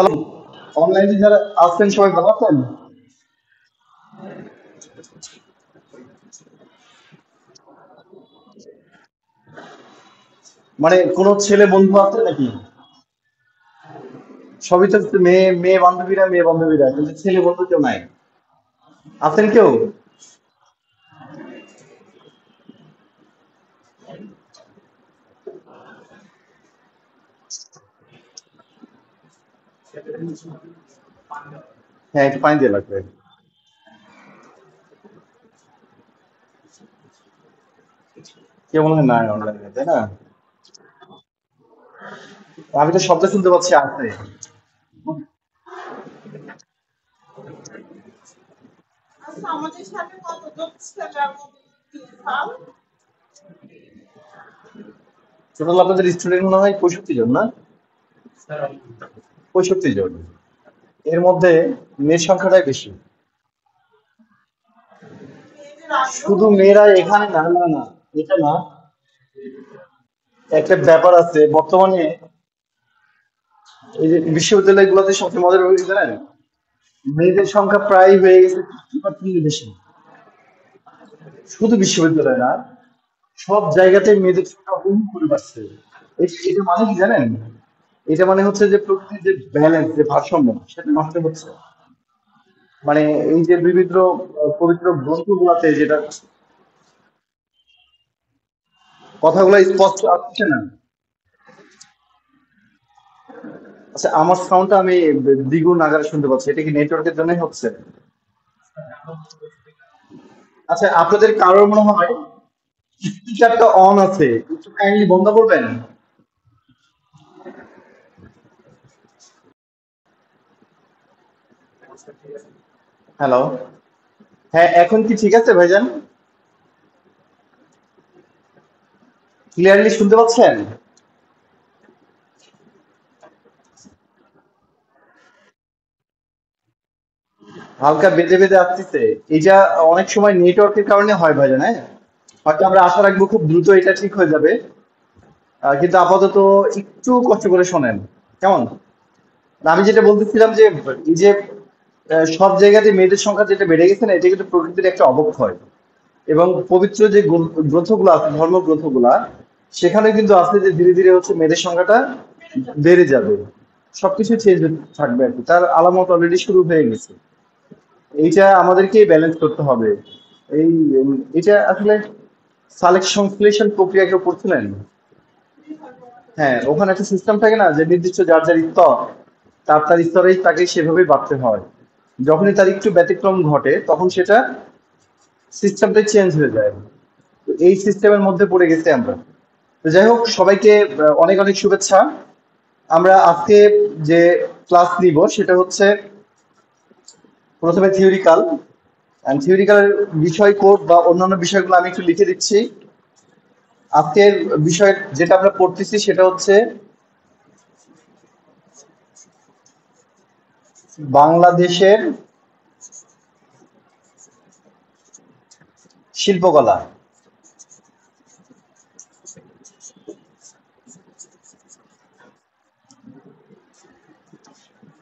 Hello, অনলাইনে যারা আছেন সবাই ভালো আছেন? মানে কোন ছেলে বন্ধু আছে নাকি? সবই তো মেয়ে মেয়ে বান্ধবীরা কিন্তু ছেলে বন্ধু কেউ নাই। আছেন কেউ? হ্যাঁ, একটু পানি দিয়ে লাগবে। কেউ মনে হয় নাই অনলাইনে, তাই না? আমি তো শব্দ শুনতে পাচ্ছি আছে। আচ্ছা, আমাদের সাথে কতজন ছেলের মধ্যে সাল? টোটাল আপনাদের স্টুডেন্ট মনে হয় 65 জন, না? 65 জন। এর মধ্যে মেয়ের সংখ্যাটাই বেশি। মেয়েদের আগ্রহ শুধু বেশি মেয়েরা তো। এখানে না, না, না, এটা না। একটা ব্যাপার আছে বর্তমানে, এই যে বিশ্ববিদ্যালয়গুলোতে সবচেয়ে মজার ব্যাপার কি জানেন? মেয়েদের সংখ্যা প্রায় হয়ে গেছে 50% বেশি। শুধু বিশ্ববিদ্যালয় না, সব জায়গাতে মেয়েদের সংখ্যা বহু করে বাড়ছে। এটা মানে কি জানেন? এটা মানে হচ্ছে যে প্রকৃতির যে ব্যালেন্স, যে ভারসাম্য, সেটা নষ্ট হচ্ছে। মানে এই যে বিভিন্ন পবিত্র গ্রন্থগুলাতে যেটা কথাগুলো স্পষ্ট আসছে না। আচ্ছা, আমার সাউন্ডটা আমি দ্বিগুণ আকারে শুনতে পাচ্ছি, এটা কি নেটওয়ার্কের জন্যই হচ্ছে? আচ্ছা, আপনাদের কারোর মনে হয় স্পিকারটা অন আছে, একটু কাইন্ডলি বন্ধ করবেন? হ্যালো। হ্যাঁ, এখন কি ঠিক আছে ভাইজান? ক্লিয়ারলি শুনতে পাচ্ছেন? হালকা বেঁধে বেঁধে আসতেছে। এটা অনেক সময় নেটওয়ার্কের কারণে হয় ভাইজান, হ্যাঁ। হয়তো আমরা আশা রাখবো খুব দ্রুত এটা ঠিক হয়ে যাবে। কিন্তু আপাতত একটু কষ্ট করে শোনেন, কেমন? আমি যেটা বলতেছিলাম যে এই যে সব জায়গাতে মেয়েদের সংখ্যা যেটা বেড়ে গেছে না, এটা কিন্তু প্রকৃতির একটা অবক্ষয়। এবং পবিত্র যে গ্রন্থগুলো আছে, ধর্ম গ্রন্থগুলা, সেখানে কিন্তু আছে যে ধীরে ধীরে হচ্ছে মেয়েদের সংখ্যাটা বেড়ে যাবে। সবকিছু চেঞ্জ থাকবে আর কি, তার আলামত অলরেডি শুরু হয়ে গেছে। এইটা আমাদেরকে ব্যালেন্স করতে হবে। এই এটা আসলে সালেক সংশ্লেষণ প্রক্রিয়া কেউ পড়ছিলেন? হ্যাঁ, ওখানে একটা সিস্টেম থাকে না যে নির্দিষ্ট যার যার স্তর, তার তার স্তরেই তাকে সেভাবেই বাড়তে হয়। যখনই তার একটু ব্যতিক্রম ঘটে তখন সেটা সিস্টেমটাই চেঞ্জ হয়ে যায়। তো এই সিস্টেমের মধ্যে পড়ে গেছি আমরা। তো যাই হোক, সবাইকে অনেক অনেক শুভেচ্ছা। আমরা আজকে যে ক্লাস নিব সেটা হচ্ছে প্রথমে থিওরিক্যাল। থিওরিক্যাল বিষয় কোড বা অন্যান্য বিষয়গুলো আমি একটু লিখে দিচ্ছি। আজকের বিষয় যেটা আমরা পড়তেছি সেটা হচ্ছে বাংলাদেশের শিল্পকলা।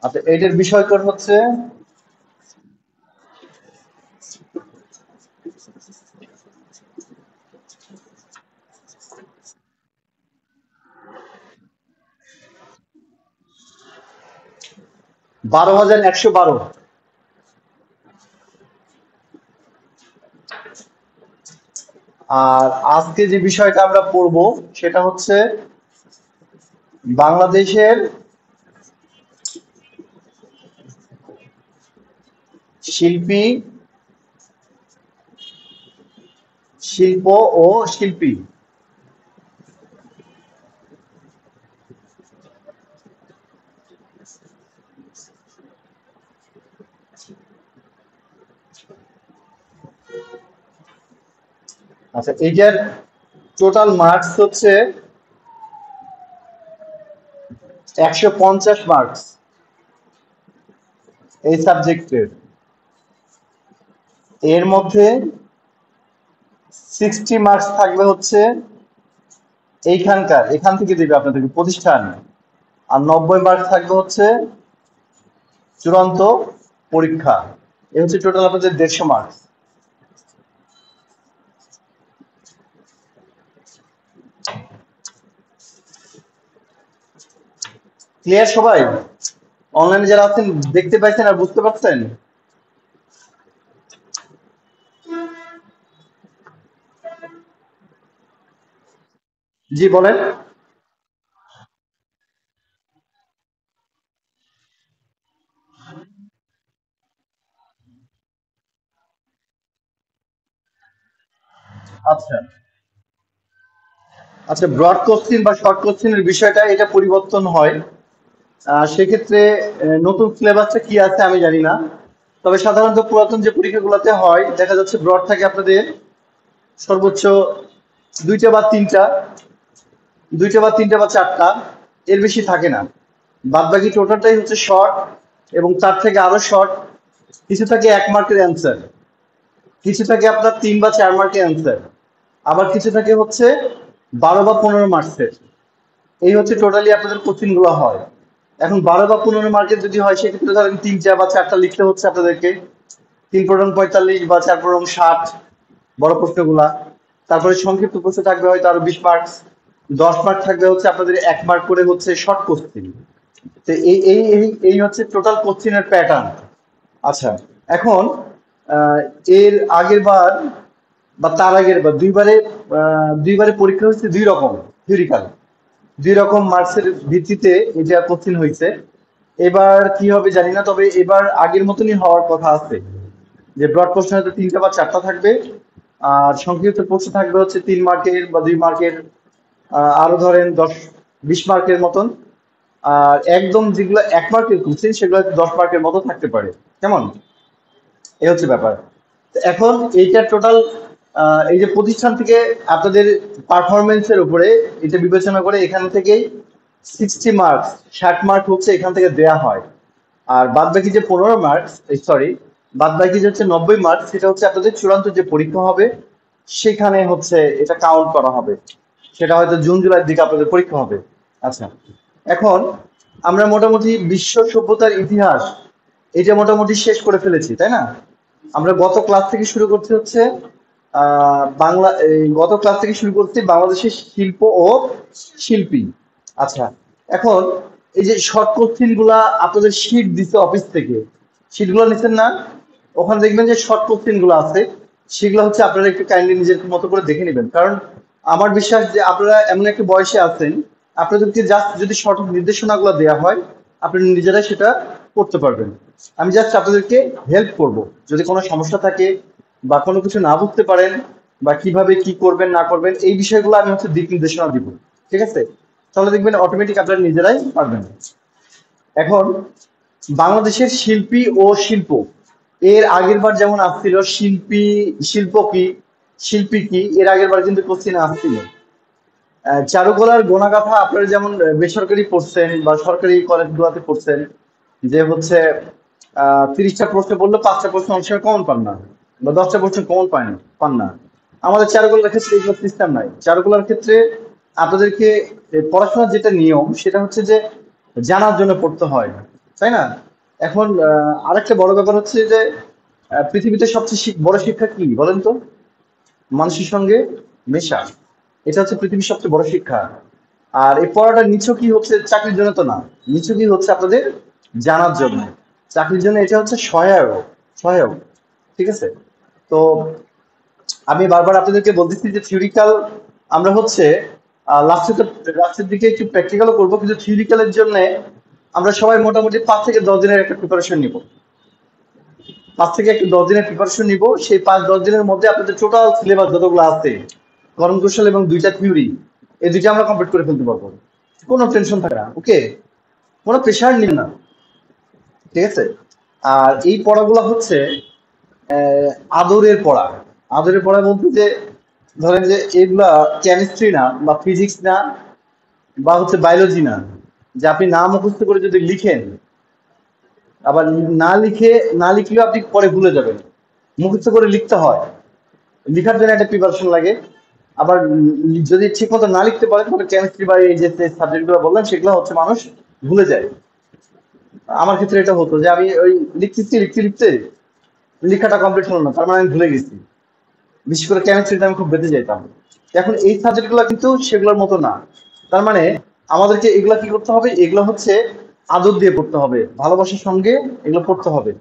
আচ্ছা, এটার বিষয় কোড হচ্ছে 12,112। আর আজকে যে বিষয়টা আমরা পড়ব সেটা হচ্ছে বাংলাদেশের শিল্পী, শিল্প ও শিল্পী। আচ্ছা, এইটার টোটাল মার্কস হচ্ছে 150 মার্কস এই সাবজেক্টের। এর মধ্যে 60 মার্কস থাকবে হচ্ছে এখান থেকে দিবে আপনাদেরকে প্রতিষ্ঠান। আর 90 মার্কস থাকবে হচ্ছে চূড়ান্ত পরীক্ষা। এ হচ্ছে টোটাল আপনাদের 150 মার্কস। ক্লিয়ার সবাই? অনলাইনে যারা আছেন দেখতে পাইছেন আর বুঝতে পারছেন? জি বলেন। আচ্ছা আচ্ছা, ব্রড কোশ্চিন বা শর্ট কোশ্চিনের বিষয়টা এটা পরিবর্তন হয়। সেক্ষেত্রে নতুন সিলেবাসটা কি আছে আমি জানি না, তবে সাধারণত পুরাতন যে পরীক্ষাগুলোতে হয় দেখা যাচ্ছে ব্রড থাকে আপনাদের সর্বোচ্চ দুইটা বা তিনটা, বা চারটা, এর বেশি থাকে না। বাদ বাকি টোটালটাই হচ্ছে শর্ট, এবং তার থেকে আরো শর্ট। কিছু থাকে 1 মার্কের অ্যান্সার, কিছু থাকে আপনার 3 বা 4 মার্কের অ্যান্সার, আবার কিছু থাকে হচ্ছে 12 বা 15 মার্কসের। এই হচ্ছে টোটালি আপনাদের কোশ্চিন গুলো হয়। এখন 12 বা 15 মার্কের যদি হয় সেক্ষেত্রে ধরেন 3টা বা 4টা লিখতে হচ্ছে আপনাদেরকে। 3 × 45 বা 4 × 60 বড় প্রশ্নগুলা। তারপরে সংক্ষিপ্ত প্রশ্ন থাকবে হয়তো আরো 20 মার্কস। 10 মার্ক থাকবে হচ্ছে আপনাদের 1 মার্ক করে হচ্ছে শর্ট কোশ্চিন। তো এই হচ্ছে টোটাল কোশ্চিনের প্যাটার্ন। আচ্ছা, এখন আহ, এর আগের বার বা তার আগের বার দুইবারে পরীক্ষা হচ্ছে 2 রকম থিওরিক্যাল। 2 রকম মার্কসের ভিত্তিতে এটা কোশ্চিন হয়েছে। এবার কি হবে জানি না, তবে এবার আগের মতনই হওয়ার কথা আছে, যে ব্রড প্রশ্ন হয়তো 3টা বা 4টা থাকবে, আর সংক্ষিপ্ত প্রশ্ন থাকবে হচ্ছে 3 মার্কের বা 2 মার্কের, আরো ধরেন 10-20 মার্কের মতন। আর একদম যেগুলো 1 মার্কের কোশ্চিন সেগুলো হয়তো 10 মার্কের মতো থাকতে পারে। কেমন? এই হচ্ছে ব্যাপার। তো এখন এইটা টোটাল এই যে প্রতিষ্ঠান থেকে আপনাদের পারফরমেন্সের উপরে এটা বিবেচনা করে এখান থেকেই 60 মার্কস, 60 মার্ক হচ্ছে এখান থেকে দেয়া হয়। আর বাদ বাকি যে 15 মার্কস, সরি, বাদ বাকি যে হচ্ছে 90 মার্কস, সেটা হচ্ছে আপনাদের চূড়ান্ত যে পরীক্ষা হবে সেখানে হচ্ছে এটা কাউন্ট করা হবে। সেটা হয়তো জুন জুলাইয়ের দিকে আপনাদের পরীক্ষা হবে। আচ্ছা, এখন আমরা মোটামুটি বিশ্ব সভ্যতার ইতিহাস এটা মোটামুটি শেষ করে ফেলেছি, তাই না? আমরা গত ক্লাস থেকে শুরু করছি হচ্ছে গত ক্লাস থেকে শুরু করছি বাংলাদেশের শিল্প ও শিল্পী। আচ্ছা, এখন এই যে শর্ট কোশ্চিন গুলা আপনাদের শীট দিচ্ছে অফিস থেকে, শীট গুলো নিচ্ছেন না? ওখানে দেখবেন যে শর্ট কোশ্চিন গুলো আছে, সেগুলো হচ্ছে আপনারা একটু কাইন্ডলি নিজের মতো করে দেখে নেবেন। কারণ আমার বিশ্বাস যে আপনারা এমন একটা বয়সে আছেন, আপনাদেরকে জাস্ট যদি সঠিক নির্দেশনাগুলো দেওয়া হয় আপনি নিজেরাই সেটা করতে পারবেন। আমি জাস্ট আপনাদেরকে হেল্প করব, যদি কোনো সমস্যা থাকে বা কোনো কিছু না বুঝতে পারেন বা কিভাবে কি করবেন না করবেন এই বিষয়গুলো আমি হচ্ছে দিক নির্দেশনা দিব। ঠিক আছে? তাহলে দেখবেন অটোমেটিক আপনারা নিজেরাই পারবেন। এখন বাংলাদেশের শিল্পী ও শিল্প, এর আগের বার যেমন আসছিল শিল্পী, শিল্প কি, শিল্পী কি, এর আগের বার কিন্তু কোশ্চিন আসছিল। চারুকলার গোনাগাথা আপনারা যেমন বেসরকারি পড়ছেন বা সরকারি কলেজগুলোতে পড়ছেন, যে হচ্ছে 30টা প্রশ্ন বললে 5টা প্রশ্ন অনেক সময় কমন পান না, বা 10টা প্রশ্ন কমন পান না। আমাদের চারুকলার ক্ষেত্রে এইগুলো সিস্টেম নাই। চারুকলার ক্ষেত্রে আপনাদেরকে পড়াশোনার যেটা নিয়ম সেটা হচ্ছে যে জানার জন্য পড়তে হয়, তাই না? এখন আরেকটা বড় ব্যাপার হচ্ছে যে পৃথিবীতে সবচেয়ে বড় শিক্ষা কি বলেন তো? মানুষের সঙ্গে মেশা। এটা হচ্ছে পৃথিবীর সবচেয়ে বড় শিক্ষা। আর এই পড়াটা নিছকই হচ্ছে চাকরির জন্য তো না, নিছকই হচ্ছে আপনাদের জানার জন্য। চাকরির জন্য এটা হচ্ছে সহায়ক, সহায়ক। ঠিক আছে? তো আমি বারবার আপনাদেরকে বলতেছি যে থিওরিক্যাল আমরা হচ্ছে লাস্টের দিকে একটু প্র্যাকটিক্যালও করবো, কিন্তু থিওরিক্যালের জন্য আমরা সবাই মোটামুটি 5 থেকে 10 দিনের একটা প্রিপারেশন নিব। 5 থেকে 10 দিনের প্রিপারেশন নিব। সেই 5-10 দিনের মধ্যে আপনাদের টোটাল সিলেবাস যতগুলো আছে, কর্মকৌশল এবং 2টা থিওরি, এই 2টা আমরা কমপ্লিট করে ফেলতে পারবো। কোনো টেনশন থাকে না, ওকে? কোনো প্রেশার নিন না। ঠিক আছে? আর এই পড়াগুলো হচ্ছে আহ, আদরের পড়া। আদরের পড়া বলতে যে ধরেন যে এগুলা কেমিস্ট্রি না বা ফিজিক্স না বা হচ্ছে বায়োলজি না, যে আপনি না মুখস্থ করে যদি লিখেন, আবার না লিখলেও আপনি পরে ভুলে যাবেন। মুখস্থ করে লিখতে হয়, লিখার জন্য একটা প্রিপারেশন লাগে। আবার যদি ঠিক মতো না লিখতে পারেন তাহলে কেমিস্ট্রি বা এই যে সাবজেক্ট গুলো বললাম সেগুলো হচ্ছে মানুষ ভুলে যায়। আমার ক্ষেত্রে এটা হতো যে আমি ওই লিখতে লেখাটা কমপ্লিট হলো না, তার মানে আমি ভুলে গেছি। বিশেষ করে কেমিস্ট্রিতে আমি খুব বেঁধে যেতাম। এখন এই সাবজেক্ট গুলো কিন্তু সেগুলোর মতো না। তার মানে আমাদেরকে এগুলা কি করতে হবে, এগুলো হচ্ছে আদর দিয়ে পড়তে হবে, ভালোবাসার সঙ্গে এগুলো পড়তে হবে।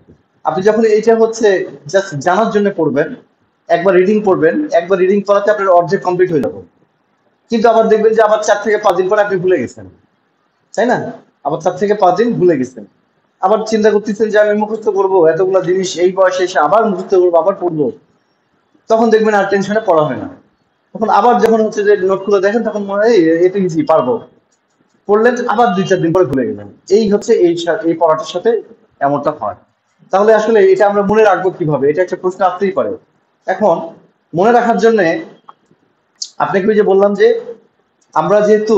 আপনি যখন এইটা হচ্ছে জাস্ট জানার জন্য পড়বেন, একবার রিডিং পড়বেন, একবার রিডিং পড়াতে আপনার অর্ধেক কমপ্লিট হয়ে যাবে। কিন্তু আবার দেখবেন যে আবার 4 থেকে 5 দিন পরে আপনি ভুলে গেছেন, তাই না? আবার 4 থেকে 5 দিন ভুলে গেছেন। আবার চিন্তা করতেছেন যে আমি মুখস্থ করবো এতগুলা জিনিস, এই বয়সে এসে আবার মুখস্থ করবো, আবার পড়বো। তখন দেখবেন আর টেনশনে পড়া হয় না। তখন আবার যখন হচ্ছে যে নোট গুলো দেখেন, তখন মনে হয় এটা ইজি, পারবো। পড়লেন, আবার 2-4 দিন পরে ভুলে গেলেন। এই হচ্ছে এই পড়াটার সাথে এমনটা হয়। তাহলে আসলে এটা আমরা মনে রাখবো কিভাবে, এটা একটা প্রশ্ন আসতেই পারে। এখন মনে রাখার জন্য আপনাকে ওই যে বললাম যে আমরা যেহেতু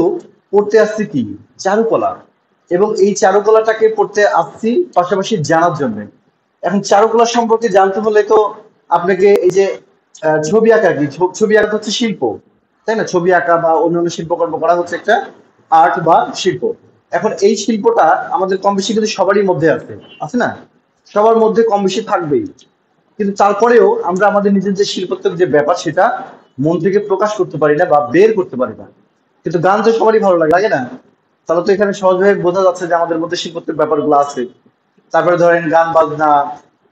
পড়তে আসছি কি, চারুকলা, এবং এই চারুকলাটাকে পড়তে আসছি পাশাপাশি জানার জন্য। এখন চারুকলা সম্পর্কে জানতে হলে তো আপনাকে এই যে ছবি আঁকা কি, ছবি আঁকা হচ্ছে শিল্প, তাই না? ছবি আঁকা বা অন্যান্য শিল্পকর্ম করা হচ্ছে একটা আর্ট বা শিল্প। এখন এই শিল্পটা আমাদের কম বেশি কিন্তু সবারই মধ্যে আছে, আছে না? সবার মধ্যে কম বেশি থাকবেই। কিন্তু তারপরেও আমরা আমাদের নিজের যে শিল্পত্বের যে ব্যাপার, সেটা মন থেকে প্রকাশ করতে পারি না বা বের করতে পারি না। কিন্তু গান তো সবারই ভালো লাগে, লাগে না? তাহলে তো এখানে সহজভাবে বোঝা যাচ্ছে যে আমাদের মধ্যে শিল্পত্বের ব্যাপারগুলো আছে। তারপরে ধরেন গান বাজনা,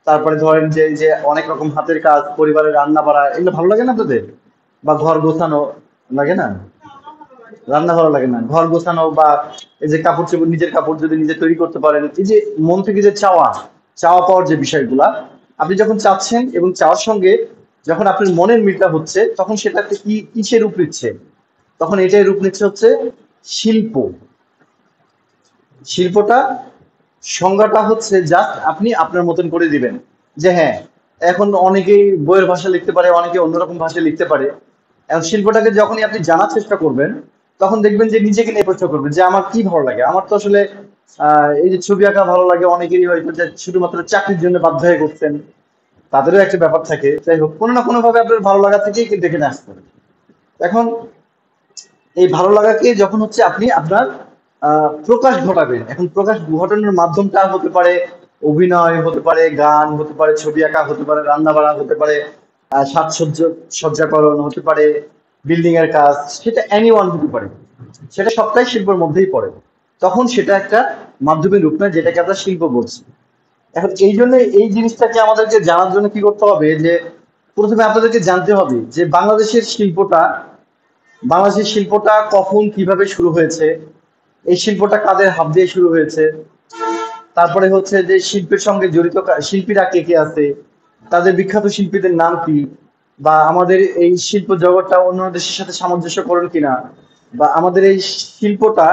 তারপরে ধরেন যে এই যে অনেক রকম হাতের কাজ, পরিবারের রান্না বাড়া, এগুলো ভালো লাগে না আপনাদের? বা ঘর গোছানো লাগে না? রান্না ভালো লাগে। রান্না ভালো লাগে না, ঘর গোছানো, বা এই যে কাপড় চোপড়, নিজের কাপড় যদি নিজে তৈরি করতে পারেন, এই যে মন থেকে যে চাওয়া, চাওয়া পাওয়ার যে বিষয়গুলা, আপনি যখন চাচ্ছেন এবং চাওয়ার সঙ্গে যখন আপনার মনের মিলটা হচ্ছে, তখন সেটাতে কি কিসে রূপ নিচ্ছে? তখন এটাই রূপ নিচ্ছে হচ্ছে শিল্প। শিল্পটা সংজ্ঞাটা হচ্ছে জাস্ট আপনি আপনার মতন করে দিবেন যে হ্যাঁ, এখন অনেকেই বইয়ের ভাষা লিখতে পারে, অনেকে অন্যরকম ভাষায় লিখতে পারে। এখন শিল্পটাকে যখনই আপনি জানার চেষ্টা করবেন, তখন দেখবেন যে নিজেকে নিয়ে প্রশ্ন করবেন যে আমার কি ভালো লাগে। আমার তো আসলে এই যে ছবি আঁকা ভালো লাগে, অনেকেরই হয়তো যে শুধুমাত্র চাকরির জন্য বাধ্য হয়ে করছেন, তাদেরও একটা ব্যাপার থাকে। যাই হোক, কোনো না কোনো ভাবে আপনার ভালো লাগা থেকেই কিন্তু এখানে আসতে হবে। এখন এই ভালো লাগাকে যখন হচ্ছে আপনি আপনার প্রকাশ ঘটাবেন, এখন প্রকাশ ঘটানোর মাধ্যমটা হতে পারে অভিনয়, হতে পারে গান, হতে পারে ছবি আঁকা, হতে পারে রান্না বাড়া, হতে পারে সাজসজ্জা সজ্জাকরণ, হতে পারে বিল্ডিং এর কাজ, সেটা এনি ওয়ান হতে পারে। সেটা সবটাই শিল্পের মধ্যেই পড়ে। তখন সেটা একটা মাধ্যমিক রূপ নেয়, যেটাকে আমরা শিল্প বলছি। এখন এই জন্য এই জিনিসটাকে আমাদেরকে জানার জন্য কি করতে হবে, যে প্রথমে আপনাদেরকে জানতে হবে যে বাংলাদেশের শিল্পটা কখন কিভাবে শুরু হয়েছে, এই শিল্পটা কাদের হাত দিয়ে শুরু হয়েছে, তারপরে হচ্ছে যে শিল্পের সঙ্গে জড়িত শিল্পীরা কে কে আছে, তাদের বিখ্যাত শিল্পীদের নাম কি, বা আমাদের এই শিল্প জগৎটা অন্য দেশের সাথে সামঞ্জস্যকরণ কিনা, বা আমাদের এই শিল্পটা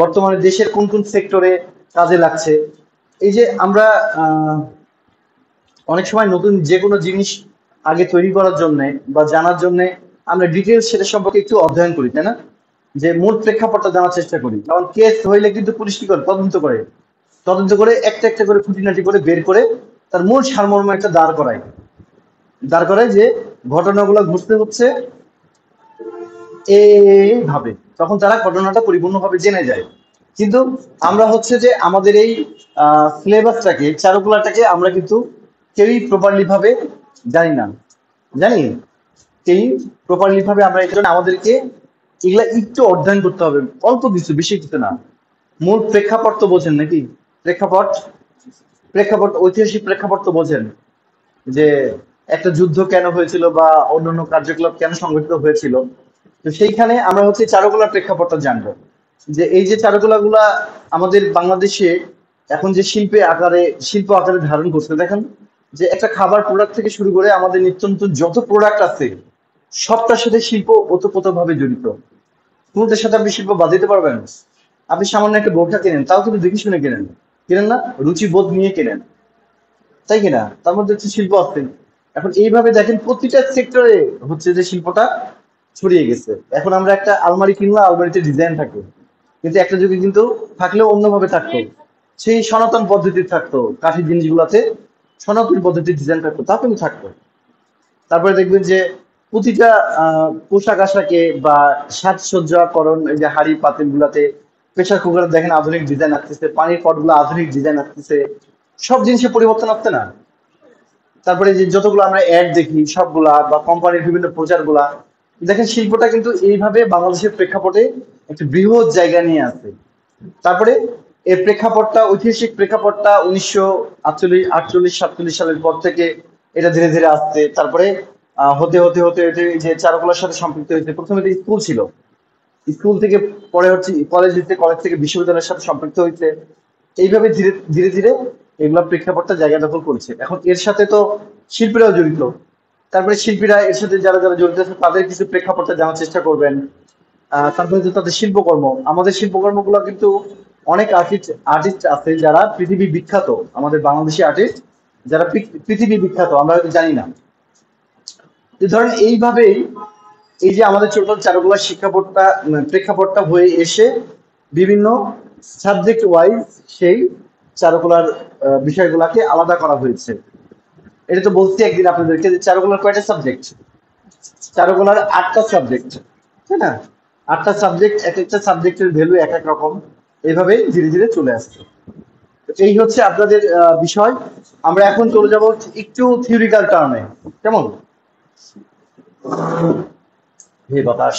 বর্তমানে দেশের কোন কোন সেক্টরে কাজে লাগছে। এই যে আমরা আহ অনেক সময় নতুন যে কোনো জিনিস আগে তৈরি করার জন্য বা জানার জন্য আমরা ডিটেলস সেটা সম্পর্কে একটু অধ্যয়ন করি, তাই না? যে মূল প্রেক্ষাপটটা জানার চেষ্টা করি। কারণ কেস হইলে কিন্তু পুলিশ কি করে, তদন্ত করে একটা একটা করে খুঁটিনাটি করে বের করে তার মূল সারমর্ম একটা দাঁড় করায় যে ঘটনাগুলো ঘটতে হচ্ছে এইভাবে, তখন তারা ঘটনাটা পরিপূর্ণভাবে জেনে যায়। কিন্তু আমরা হচ্ছে যে আমাদের এই সিলেবাসটাকে, চারুকলাটাকে আমরা কিন্তু কেউই প্রপারলি ভাবে জানি না, জানি এই প্রপারলি ভাবে আমরা, এই জন্য আমাদেরকে এগুলা একটু অধ্যয়ন করতে হবে, অল্প কিছু, বেশি কিছু না। মূল প্রেক্ষাপট তো বোঝেন নাকি? প্রেক্ষাপট, ঐতিহাসিক প্রেক্ষাপট তো বোঝেন, যে একটা যুদ্ধ কেন হয়েছিল বা অন্যান্য কার্যকলাপ কেন সংঘটিত হয়েছিল। তো সেইখানে আমরা হচ্ছে চারুকলার প্রেক্ষাপটটা জানবো, যে এই যে চারুকলাগুলা আমাদের বাংলাদেশে এখন যে শিল্প আকারে ধারণ করছে, দেখেন যে একটা খাবার প্রোডাক্ট থেকে শুরু করে আমাদের নিত্য নতুন যত প্রোডাক্ট আছে, সবটার সাথে শিল্প ওতপ্রোতভাবে জড়িত। কোনটার সাথে আপনি শিল্প বাদ দিতে পারবেন? আপনি সামান্য একটা বোরখা কেনেন, তাও কিন্তু দেখে শুনে কেনেন, কেনেন না? রুচি বোধ নিয়ে কেনেন, তাই কিনা? তার মধ্যে হচ্ছে শিল্প আছে। এখন এইভাবে দেখেন প্রতিটা সেক্টরে হচ্ছে যে শিল্পটা ছড়িয়ে গেছে। এখন আমরা একটা আলমারি কিনলাম, আলমারিতে ডিজাইন থাকে, কিন্তু একটা যুগে কিন্তু থাকলেও অন্যভাবে থাকতো, সেই সনাতন পদ্ধতি থাকতো, কাঠের জিনিসগুলাতে সনাতন পদ্ধতির ডিজাইন থাকতো, তা কিন্তু থাকতো। তারপরে দেখবেন যে প্রতিটা পোশাক আশাকে বা সাজসজ্জাকরণ, এই যে হাড়ি পাতিল গুলাতে প্রেসার কুকার দেখেন আধুনিক ডিজাইন আসতেছে, পানির পটগুলো আধুনিক ডিজাইন আসতেছে, সব জিনিসে পরিবর্তন আসছে না? তারপরে যে যতগুলো আমরা অ্যাড দেখি সবগুলা বা কোম্পানির বিভিন্ন প্রচারগুলা, দেখেন শিল্পটা কিন্তু এইভাবে বাংলাদেশের প্রেক্ষাপটে একটা বৃহৎ জায়গা নিয়ে আছে। তারপরে এর প্রেক্ষাপটটা, ঐতিহাসিক প্রেক্ষাপটটা 1948 48 47 সালের পর থেকে এটা ধীরে ধীরে আসছে। তারপরে হতে হতে হতে হতে এই যে চারুকলার সাথে সম্পৃক্ত হয়েছে। প্রথমে তো স্কুল ছিল, স্কুল থেকে পরে হচ্ছে কলেজ হচ্ছে, কলেজ থেকে বিশ্ববিদ্যালয়ের সাথে সম্পৃক্ত হয়েছে। এইভাবে ধীরে ধীরে ধীরে এগুলা প্রেক্ষাপটটা জায়গা দখল করেছে। এখন এর সাথে তো শিল্পীরাও জড়িত। তারপরে শিল্পীরা এর সাথে যারা যারা জড়িত আছে তাদের কিছু প্রেক্ষাপটটা জানার চেষ্টা করবেন। তারপরে যে তাদের শিল্পকর্ম, আমাদের শিল্পকর্মগুলো কিন্তু অনেক আর্টিস্ট আর্টিস্ট আছে যারা পৃথিবী বিখ্যাত, আমাদের বাংলাদেশি আর্টিস্ট যারা পৃথিবী বিখ্যাত, আমরা হয়তো জানি না। তো ধরেন এইভাবেই এই যে আমাদের ছোট চারুকলার শিক্ষাপটটা প্রেক্ষাপটটা হয়ে এসে বিভিন্ন সাবজেক্ট ওয়াইজ সেই চারুকলার বিষয়গুলোকে আলাদা করা হয়েছে। এটা তো বলছি একদিন আপনাদেরকে যে চারুকলার কয়টা সাবজেক্ট, চারুকলার 8টা সাবজেক্ট, তাই না? 8টা সাবজেক্ট, এক একটা সাবজেক্টের ভ্যালু এক এক রকম, এইভাবে ধীরে ধীরে চলে আসছে। তো এই হচ্ছে আপনাদের বিষয়। আমরা এখন চলে যাব একটু থিওরিক্যাল টার্মে। কেমন? হে বাতাস।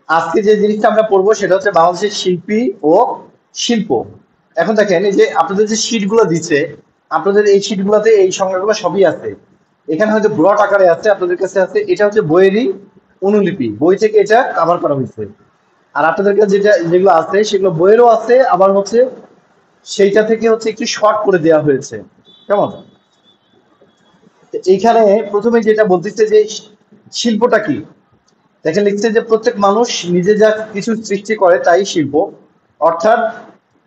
আজকে যে জিনিসটা আমরা পড়বো সেটা হচ্ছে বাংলাদেশের শিল্পী ও শিল্প। এখন দেখেন এই যে আপনাদের যে শীট গুলো দিচ্ছে, আপনাদের এই শীট গুলোতে এই সংজ্ঞাগুলো সবই আছে। এখানে হয়তো ব্রড আকারে আছে, আপনাদের কাছে আছে, এটা হচ্ছে বইয়েরই অনুলিপি, বই থেকে এটা কভার করা হয়েছে। আর আপনাদের কাছে যেটা যেগুলো আছে সেগুলো বইয়েরও আছে, আবার হচ্ছে সেইটা থেকে হচ্ছে একটু শর্ট করে দেওয়া হয়েছে। কেমন? এইখানে প্রথমে যেটা বলতেছে যে শিল্পটা কি, দেখেন লিখছে যে প্রত্যেক মানুষ নিজে যা কিছু সৃষ্টি করে তাই শিল্প। অর্থাৎ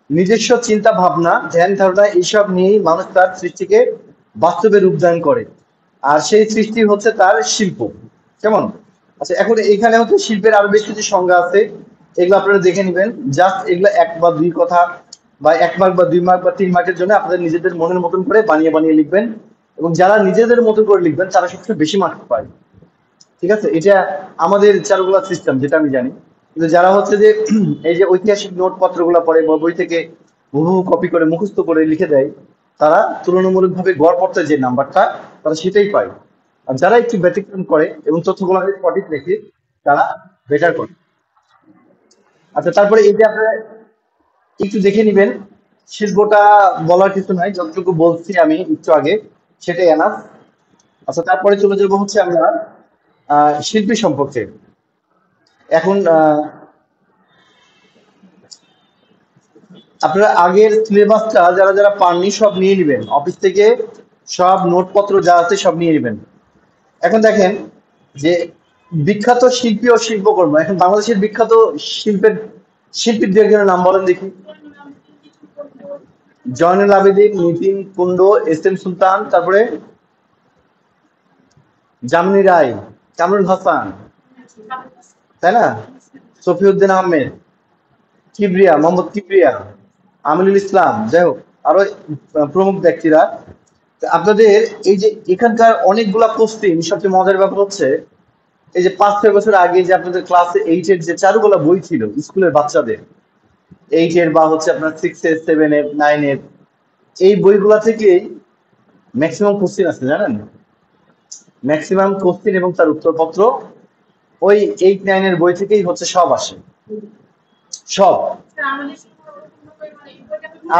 নিজস্ব চিন্তা ভাবনা ধ্যান ধারণা এইসব নিয়েই মানুষ তার সৃষ্টিকে বাস্তবে রূপদান করে, আর সেই সৃষ্টি হচ্ছে তার শিল্প। কেমন? আচ্ছা, এখন এখানে হচ্ছে শিল্পের আরো বেশ কিছু সংজ্ঞা আছে, এগুলো আপনারা দেখে নেবেন। জাস্ট এগুলো এক বা দুই কথা বা 1 মার্ক বা 2 মার্ক বা 3 মার্কের জন্য আপনাদের নিজেদের মনের মতন করে বানিয়ে বানিয়ে লিখবেন, এবং যারা নিজেদের মতো করে লিখবেন তারা সবচেয়ে বেশি মার্ক পায়। ঠিক আছে, এটা আমাদের চারুকলা সিস্টেম, যেটা আমি জানি। কিন্তু যারা হচ্ছে যে এই যে ঐতিহাসিক নোট পত্রগুলো পড়ে বা বই থেকে হুবহু কপি করে মুখস্থ করে লিখে দেয়, তারা তুলনামূলকভাবে গড়পড়তে যে নাম্বারটা তারা সেটাই পায়। আর যারা একটু ব্যতিক্রম করে এবং তথ্যগুলোকে সঠিক রেখে তারা বেটার করে। আচ্ছা, তারপরে এই যে আপনারা একটু দেখে নিবেন, শিল্পটা বলার কিছু নাই, যতটুকু বলছি আমি একটু আগে সেটাই এনাফ। আচ্ছা, তারপরে চলে যাবো হচ্ছে আমরা শিল্পী সম্পর্কে। এখন আপনারা আগের সিলেবাসটা যারা যারা পাননি সব নিয়ে নেবেন, অফিস থেকে সব নোটপত্র যা আছে সব নিয়ে নেবেন। এখন দেখেন যে বিখ্যাত শিল্পী ও শিল্পকর্ম, এখন বাংলাদেশের বিখ্যাত শিল্পের শিল্পীর দু একজনের নাম বলেন দেখি। জয়নুল আবেদিন, নিতিন কুন্ডু, এস এম সুলতান, তারপরে যামিনী রায়, কামরুল হাসান, তাই না? সফিউদ্দিন আহমেদ, কিবরিয়া, মোহাম্মদ কিবরিয়া, আমিনুল ইসলাম, যাই হোক আরো প্রমুখ ব্যক্তিরা। আপনাদের এই যে এখানকার অনেকগুলা কোশ্চেন, সবচেয়ে মজার ব্যাপার হচ্ছে এই যে 5-6 বছর আগে যে আপনাদের ক্লাস 8-এর যে চারুকলা বই ছিল স্কুলের বাচ্চাদের, 8-এর বা হচ্ছে আপনার 6-এর 7-এর 9-এর, এই বইগুলা থেকেই ম্যাক্সিমাম কোশ্চেন আছে, জানেন? ম্যাক্সিমাম কোশ্চেন এবং তার উত্তরপত্র ওই 8-9-এর বই থেকেই হচ্ছে সব আসে, সব।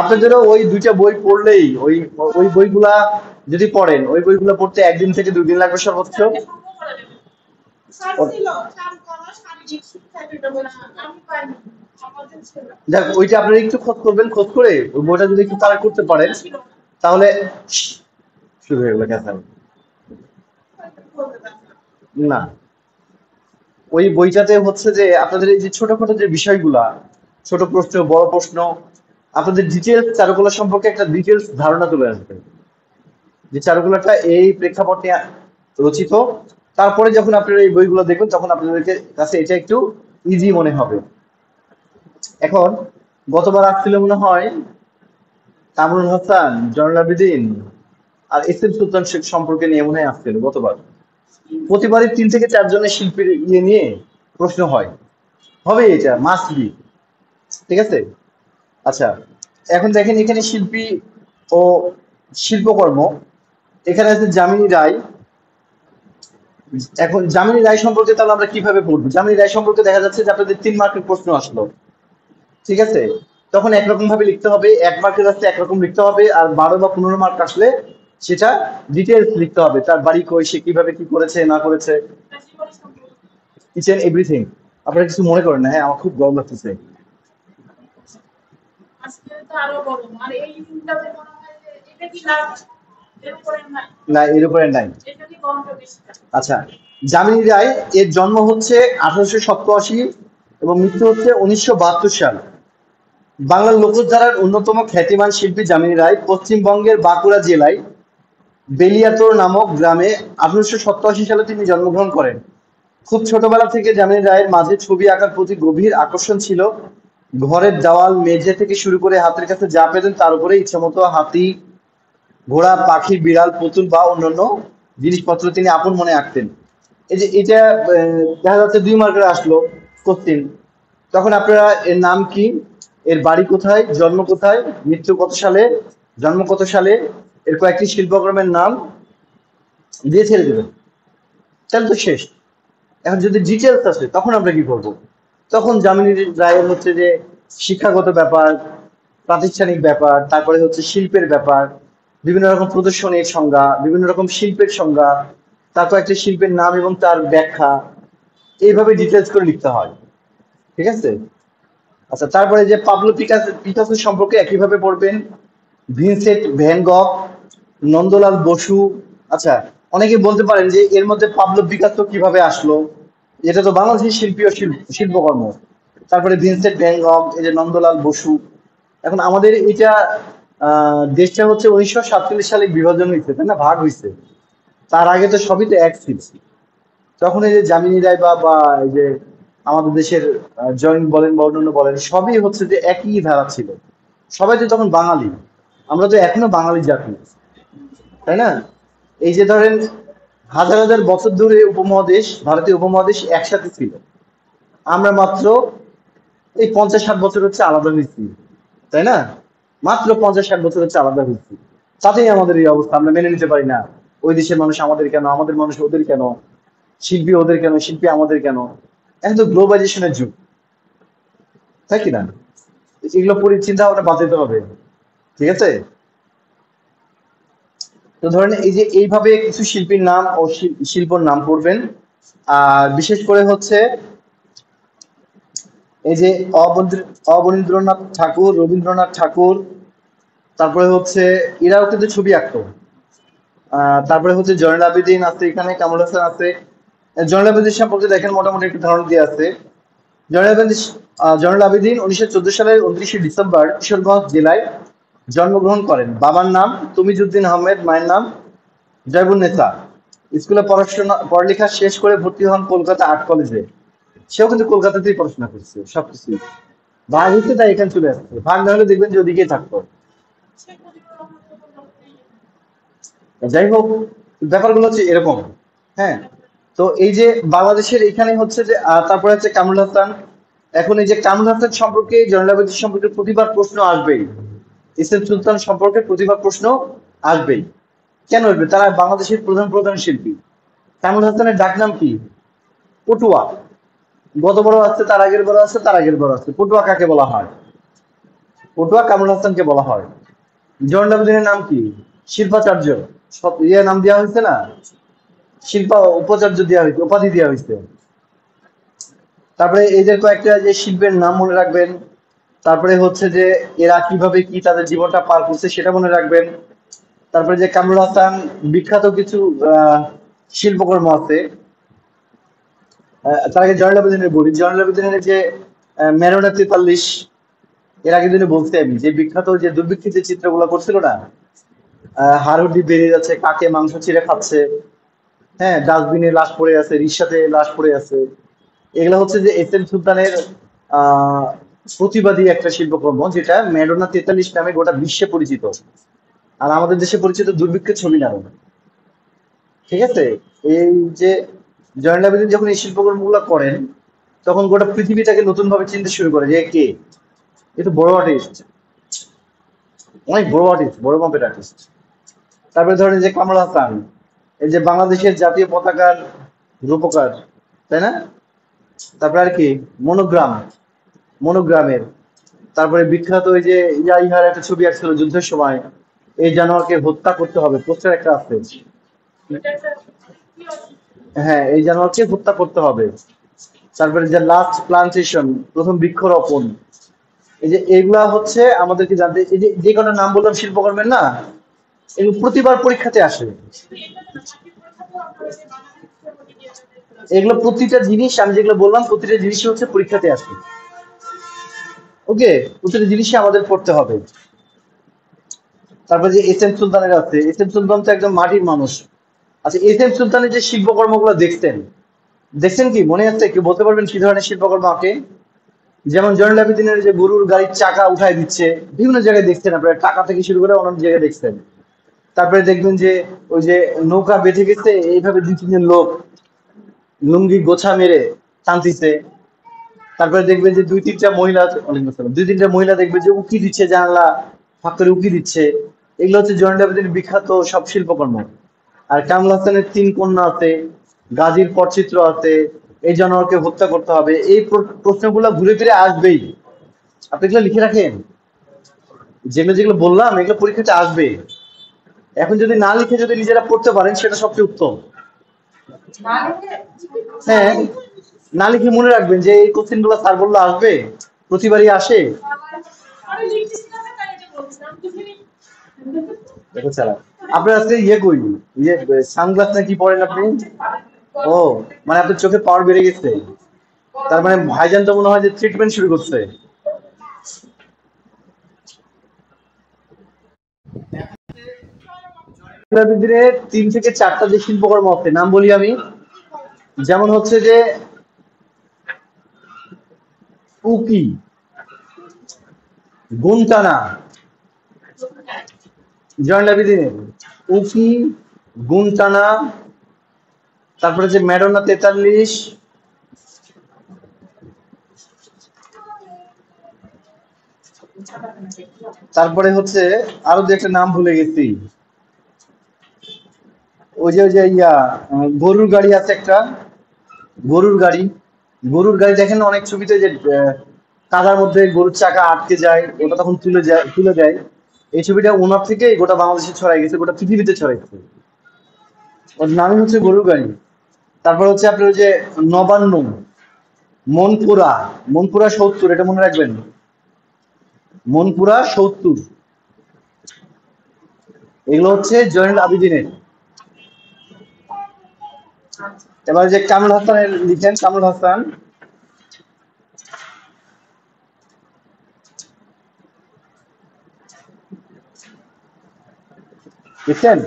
আপনাদেরও ওই 2টা বই পড়লেই ওই ওই বইগুলা যদি পড়েন, ওই বইগুলা পড়তে 1 দিন থেকে 2 দিন লাগবে সর্বোচ্চ। যাক, ওইটা আপনারা একটু খোঁজ করবেন, খোঁজ করে ওই বইটা যদি একটু তারা করতে পারেন তাহলে শুরু হয়ে গেল ক্যান্সার। না, ওই বইটাতে হচ্ছে যে আপনাদের এই যে ছোটখাটো যে বিষয়গুলা, ছোট প্রশ্ন বড় প্রশ্ন, আপনাদের ডিটেলস চারুকলা সম্পর্কে একটা ডিটেলস ধারণা চলে আসবে যে চারুকলাটা এই প্রেক্ষাপট নিয়ে রচিত। তারপরে যখন আপনারা এই বইগুলো দেখবেন তখন আপনাদের কাছে এটা একটু ইজি মনে হবে। এখন গতবার আসছিল মনে হয় কামরুল হাসান, জয়নুল আবেদিন আর এস এম সুলতান শেখ সম্পর্কে নিয়ে মনে হয় আসছিল গতবার। প্রতিবারই 3 থেকে 4 জনের শিল্পীর ইয়ে নিয়ে প্রশ্ন হয়, হবে এটা মাস্ট বি। ঠিক আছে। আচ্ছা, এখন দেখেন এখানে শিল্পী ও শিল্পকর্ম, এখানে আছে যামিনী রায়। এখন যামিনী রায় সম্পর্কে তাহলে আমরা কিভাবে পড়বো? যামিনী রায় সম্পর্কে দেখা যাচ্ছে যে আপনাদের 3 মার্কের প্রশ্ন আসলো, ঠিক আছে। তখন একরকম ভাবে লিখতে হবে, 1 মার্কের আসলে একরকম লিখতে হবে, আর 12 বা 15 মার্ক আসলে সেটা ডিটেলস লিখতে হবে, তার বাড়ি কই, সে কিভাবে কি করেছে না করেছে, ইচ এন্ড এভরিথিং। আপনারা কিছু মনে করেন না, হ্যাঁ আমার খুব গরম লাগতেছে। আজকে তো আরো গরম আর এই দিনটাতে মনে হয় যে এটা কি লাভ এর উপরে না না, এর উপরে নাই। এটা কি গরমটা বেশি থাকে। আচ্ছা, যামিনী রায় এর জন্ম হচ্ছে 1887 এবং মৃত্যু হচ্ছে 1972 সাল। বাংলার লোকধারার অন্যতম খ্যাতিমান শিল্পী যামিনী রায় পশ্চিমবঙ্গের বাঁকুড়া জেলায় বেলিয়াতোড় নামক গ্রামে 1887 সালে তিনি জন্মগ্রহণ করেন। খুব ছোটবেলা থেকে যামিনী রায়ের মাঝে ছবি আঁকার প্রতি গভীর আকর্ষণ ছিল। ঘরের দেওয়াল, মেঝে থেকে শুরু করে হাতের কাছে যা পেতেন তার উপরে ইচ্ছামতো হাতি, ঘোড়া, পাখি, বিড়াল, পুতুল বা অন্যান্য জিনিসপত্র তিনি আপন মনে আঁকতেন। এই যে এটা দেখা যাচ্ছে 2 মার্কের আসলো কোশ্চিন। তখন আপনারা এর নাম কি, এর বাড়ি কোথায়, জন্ম কোথায়, মৃত্যু কত সালে, জন্ম কত সালে, এর কয়েকটি শিল্পকর্মের নাম দিয়ে ছেড়ে দেবেন, তাহলে তো শেষ। এখন যদি ডিটেলস আসে তখন আমরা কি করব? তখন যামিনী রায়ের হচ্ছে যে শিক্ষাগত ব্যাপার, প্রাতিষ্ঠানিক ব্যাপার, তারপরে হচ্ছে শিল্পের ব্যাপার, বিভিন্ন রকম প্রদর্শনীর সংজ্ঞা, বিভিন্ন রকম শিল্পের সংজ্ঞা, তারপর একটা শিল্পের নাম এবং তার ব্যাখ্যা, এইভাবে ডিটেলস করে লিখতে হয়। ঠিক আছে। আচ্ছা, তারপরে যে পাবলো পিকাসো সম্পর্কে একইভাবে পড়বেন। Vincent van গঘ, Nandalal Basu. আচ্ছা, অনেকে বলতে পারেন যে এর মধ্যে পাবলো পিকাসো কিভাবে আসলো, এটা তো বাংলাদেশের শিল্পী ও শিল্পকর্ম। তারপরে ভিনসেন্ট ভ্যান গঘ, এই যে নন্দলাল বসু। এখন আমাদের এটা দেশটা হচ্ছে 1947 সালে বিভাজন হয়েছে, তাই না, ভাগ হয়েছে। তার আগে তো সবই তো এক ছিল। তখন এই যে যামিনী রায় বা বা এই যে আমাদের দেশের জৈন বলেন বা অন্যান্য বলেন, সবই হচ্ছে যে একই ধারা ছিল। সবাই তো তখন বাঙালি, আমরা তো এখনো বাঙালি জাতি, তাই না? এই যে ধরেন হাজার হাজার বছর ধরে উপমহাদেশ, ভারতীয় উপমহাদেশ একসাথে ছিল। আমরা মাত্র এই 50-60 বছর হচ্ছে আলাদা হয়েছি, তাই না? মাত্র 50-60 বছর হচ্ছে আলাদা হয়েছি, তাতেই আমাদের এই অবস্থা। আমরা মেনে নিতে পারি না ওই দেশের মানুষ আমাদের কেন, আমাদের মানুষ ওদের কেন, শিল্পী ওদের কেন, শিল্পী আমাদের কেন। এখন তো গ্লোবালাইজেশনের যুগ, তাই কি না? এগুলো চিন্তা ভাবনা বাঁচাতে হবে। ঠিক আছে। তো ধরেন এই যে এইভাবে কিছু শিল্পীর নাম ও শিল্পর নাম পড়বেন। আর বিশেষ করে হচ্ছে এই যে অবনীন্দ্রনাথ ঠাকুর, রবীন্দ্রনাথ ঠাকুর, তারপরে হচ্ছে এরাও কিন্তু ছবি আঁকতো। তারপরে হচ্ছে জয়নুল আবেদিন আছে, এখানে কামরুল হাসান আছে। জয়নুল আবেদিন সম্পর্কে দেখেন মোটামুটি একটু ধারণা দিয়ে আছে। জয়নুল আবেদিন 1914 সালের 29শে ডিসেম্বর কিশোরগঞ্জ জেলায় জন্মগ্রহণ করেন। বাবার নাম তমিজউদ্দিন আহমেদ, মায়ের নাম জয়বুন্নেসা। স্কুলে পড়ালেখা শেষ করে ভর্তি হন কলকাতা আর্ট কলেজে। সেও কিন্তু কলকাতাতেই পড়াশোনা করছে সবকিছু। ভাগ হচ্ছে তাই এখানে চলে আসছে, ভাগ না হলে দেখবেন যে ওদিকেই থাকতো। সে মুজিবুর রহমান তো লোক নেই। যাই হোক, ব্যাপারগুলো হচ্ছে এরকম। হ্যাঁ। তো এই যে বাংলাদেশের এখানে হচ্ছে যে তারপরে হচ্ছে কামরুল হাসান। এখন এই যে কামরুল হাসান সম্পর্কে, জয়নুল আবেদিন সম্পর্কে প্রতিবার প্রশ্ন আসবেই, এস এম সুলতান সম্পর্কে প্রতিবার প্রশ্ন আসবেই। কেন আসবে? তারা বাংলাদেশের প্রধান প্রধান শিল্পী। কামরুল হাসানের ডাক নাম কি? পটুয়া। গত বড় আছে, তার আগের বড় আছে, তার আগের বড় আছে। পটুয়া কাকে বলা হয়? পটুয়া কামরুল হাসানকে বলা হয়। জয়নুল আবেদিনের নাম কি? শিল্পাচার্য। সব ইয়ে নাম দেওয়া হয়েছে না, শিল্পা উপাচার্য দেওয়া হয়েছে, উপাধি দেওয়া হয়েছে। তারপরে এদের কয়েকটা যে শিল্পের নাম মনে রাখবেন। তারপরে হচ্ছে যে এরা কিভাবে কি তাদের জীবনটা পার করছে সেটা মনে রাখবেন। তারপরে যে কামরুল হাসান বিখ্যাত কিছু শিল্পকর্ম আছে। তার আগে জয়নুল আবেদিনের বলি, জয়নুল আবেদিনের যে মেরুনা 43, এর আগে দিনে বলছি আমি, যে বিখ্যাত যে দুর্বিক্ষিত চিত্রগুলো করছিল না, হাড়ুডি বেরিয়ে যাচ্ছে, কাকে মাংস ছিঁড়ে খাচ্ছে, হ্যাঁ, ডাস্টবিনে লাশ পড়ে আছে, রিক্সাতে লাশ পড়ে আছে। এগুলো হচ্ছে যে এস এম সুলতানের আহ প্রতিবাদী একটা শিল্পকর্ম, যেটা ম্যাডোনা 43 নামে গোটা বিশ্বে পরিচিত, আর আমাদের দেশে পরিচিত দুর্ভিক্ষের ছবি নামে। ঠিক আছে? এই যে জয়নুল আবেদিন যখন এই শিল্পকর্মগুলো করেন, তখন গোটা পৃথিবীটাকে নতুন ভাবে চিনতে শুরু করে যে কে, এ তো বড় আর্টিস্ট, অনেক বড় আর্টিস্ট, বড় মাপের আর্টিস্ট। তারপরে ধরেন যে কামরুল হাসান, এই যে বাংলাদেশের জাতীয় পতাকার রূপকার, তাই না? তারপরে আর কি, মনোগ্রাম, মনোগ্রামের, তারপরে বিখ্যাত ওই যে ইহার একটা ছবি আসছিল যুদ্ধের সময়, এই জানোয়ারকে হত্যা করতে হবে, পোস্টার একটা আছে। এটা একটা কি হ্যাঁ, এই জানোয়ারকে হত্যা করতে হবে। তারপরে যে লাস্ট প্লান্টেশন, প্রথম বৃক্ষরোপণ, এই যে এগুলা হচ্ছে আমাদেরকে জানতে, এই যে যে কটা নাম বললাম শিল্পকর্মের না, এগুলো প্রতিবার পরীক্ষাতে আসে। এটা না চাকরি পরীক্ষাতেও আপনারা যে বাংলাদেশের মধ্যে দিয়ে এগুলো প্রতিটা জিনিস, আমি যেগুলো বললাম প্রতিটা জিনিসই হচ্ছে পরীক্ষাতে আসে। ওকে, প্রতিটা জিনিসই আমাদের পড়তে হবে। তারপর যে এস এম সুলতানের আছে, এস এম সুলতান তো একদম মাটির মানুষ। আচ্ছা, এস এম সুলতানের যে শিল্পকর্মগুলো দেখতেন, দেখছেন কি মনে আছে? কেউ বলতে পারবেন কি ধরনের শিল্পকর্ম আঁকে? যেমন জয়নুল আবেদিনের যে গরুর গাড়ির চাকা উঠায় দিচ্ছে, বিভিন্ন জায়গায় দেখছেন আপনারা, টাকা থেকে শুরু করে অনেক জায়গায় দেখছেন। তারপরে দেখবেন যে ওই যে নৌকা বেঁধে গেছে, এইভাবে দুই তিনজন লোক লুঙ্গি গোছা মেরে টানতিছে। তারপরে দেখবেন যে দুই তিনটা মহিলা, ওয়ালাইকুম আসসালাম, দুই তিনটা মহিলা দেখবে যে উকি দিচ্ছে, জানলা ফাঁক করে উকি দিচ্ছে। এগুলো হচ্ছে জয়নুল আবেদিনের বিখ্যাত সব শিল্পকর্ম। আর কামরুল হাসানের 3 কন্যা আছে, গাজীর পটচিত্র আছে, এই জানোয়ারকে হত্যা করতে হবে, এই প্রশ্নগুলো ঘুরে ফিরে আসবেই। আপনি এগুলো লিখে রাখেন, যেগুলো যেগুলো বললাম এগুলো পরীক্ষাতে আসবে। এখন যদি না লিখে যদি নিজেরা পড়তে পারেন, সেটা সবচেয়ে উত্তম। না লিখে হ্যাঁ, না লিখে মনে রাখবেন যে এই কোশ্চেন গুলো স্যার বললো আসবে, প্রতিবারই আসে। আমি লিখতেছিলাম না তাই এটা বলছিলাম তুমি দেখো ছাড়া, আপনার আজকে ইয়ে কই, ইয়ে সানগ্লাস না কি পরেন আপনি? ও, মানে আপনার চোখে পাওয়ার বেড়ে গেছে। তার মানে ভাইজান তো মনে হয় যে ট্রিটমেন্ট শুরু করছে। ধীরে 3 থেকে 4টা যে শিল্পকর্ম আছে, নাম বলি আমি। যেমন হচ্ছে যে উকি, গুণ টানা, জয়নুল আবেদিনের উকি, গুণ টানা, তারপরে যে ম্যাডোনা 43, তারপরে হচ্ছে আরো যে একটা নাম ভুলে গেছি, ওই যে ইয়া, গরুর গাড়ি আছে একটা, গরুর গাড়ি। গরুর গাড়ি দেখেন না অনেক ছবিতে, যে কাদার মধ্যে গরুর চাকা আটকে যায়, ওটা তখন তুলে দেয়। এই ছবিটা ওনার থেকে গোটা বাংলাদেশে ছড়াই গেছে, গোটা পৃথিবীতে ছড়াই গেছে। ওর নামই হচ্ছে গরুর গাড়ি। তারপর হচ্ছে আপনার ওই যে নবান্ন, মনপুরা, মনপুরা 70, এটা মনে রাখবেন, মনপুরা 70, এগুলো হচ্ছে জয়নুল আবেদিনের। এবার যে কামরুল হাসানের লিখেন, কামরুল হাসান, লিখছেন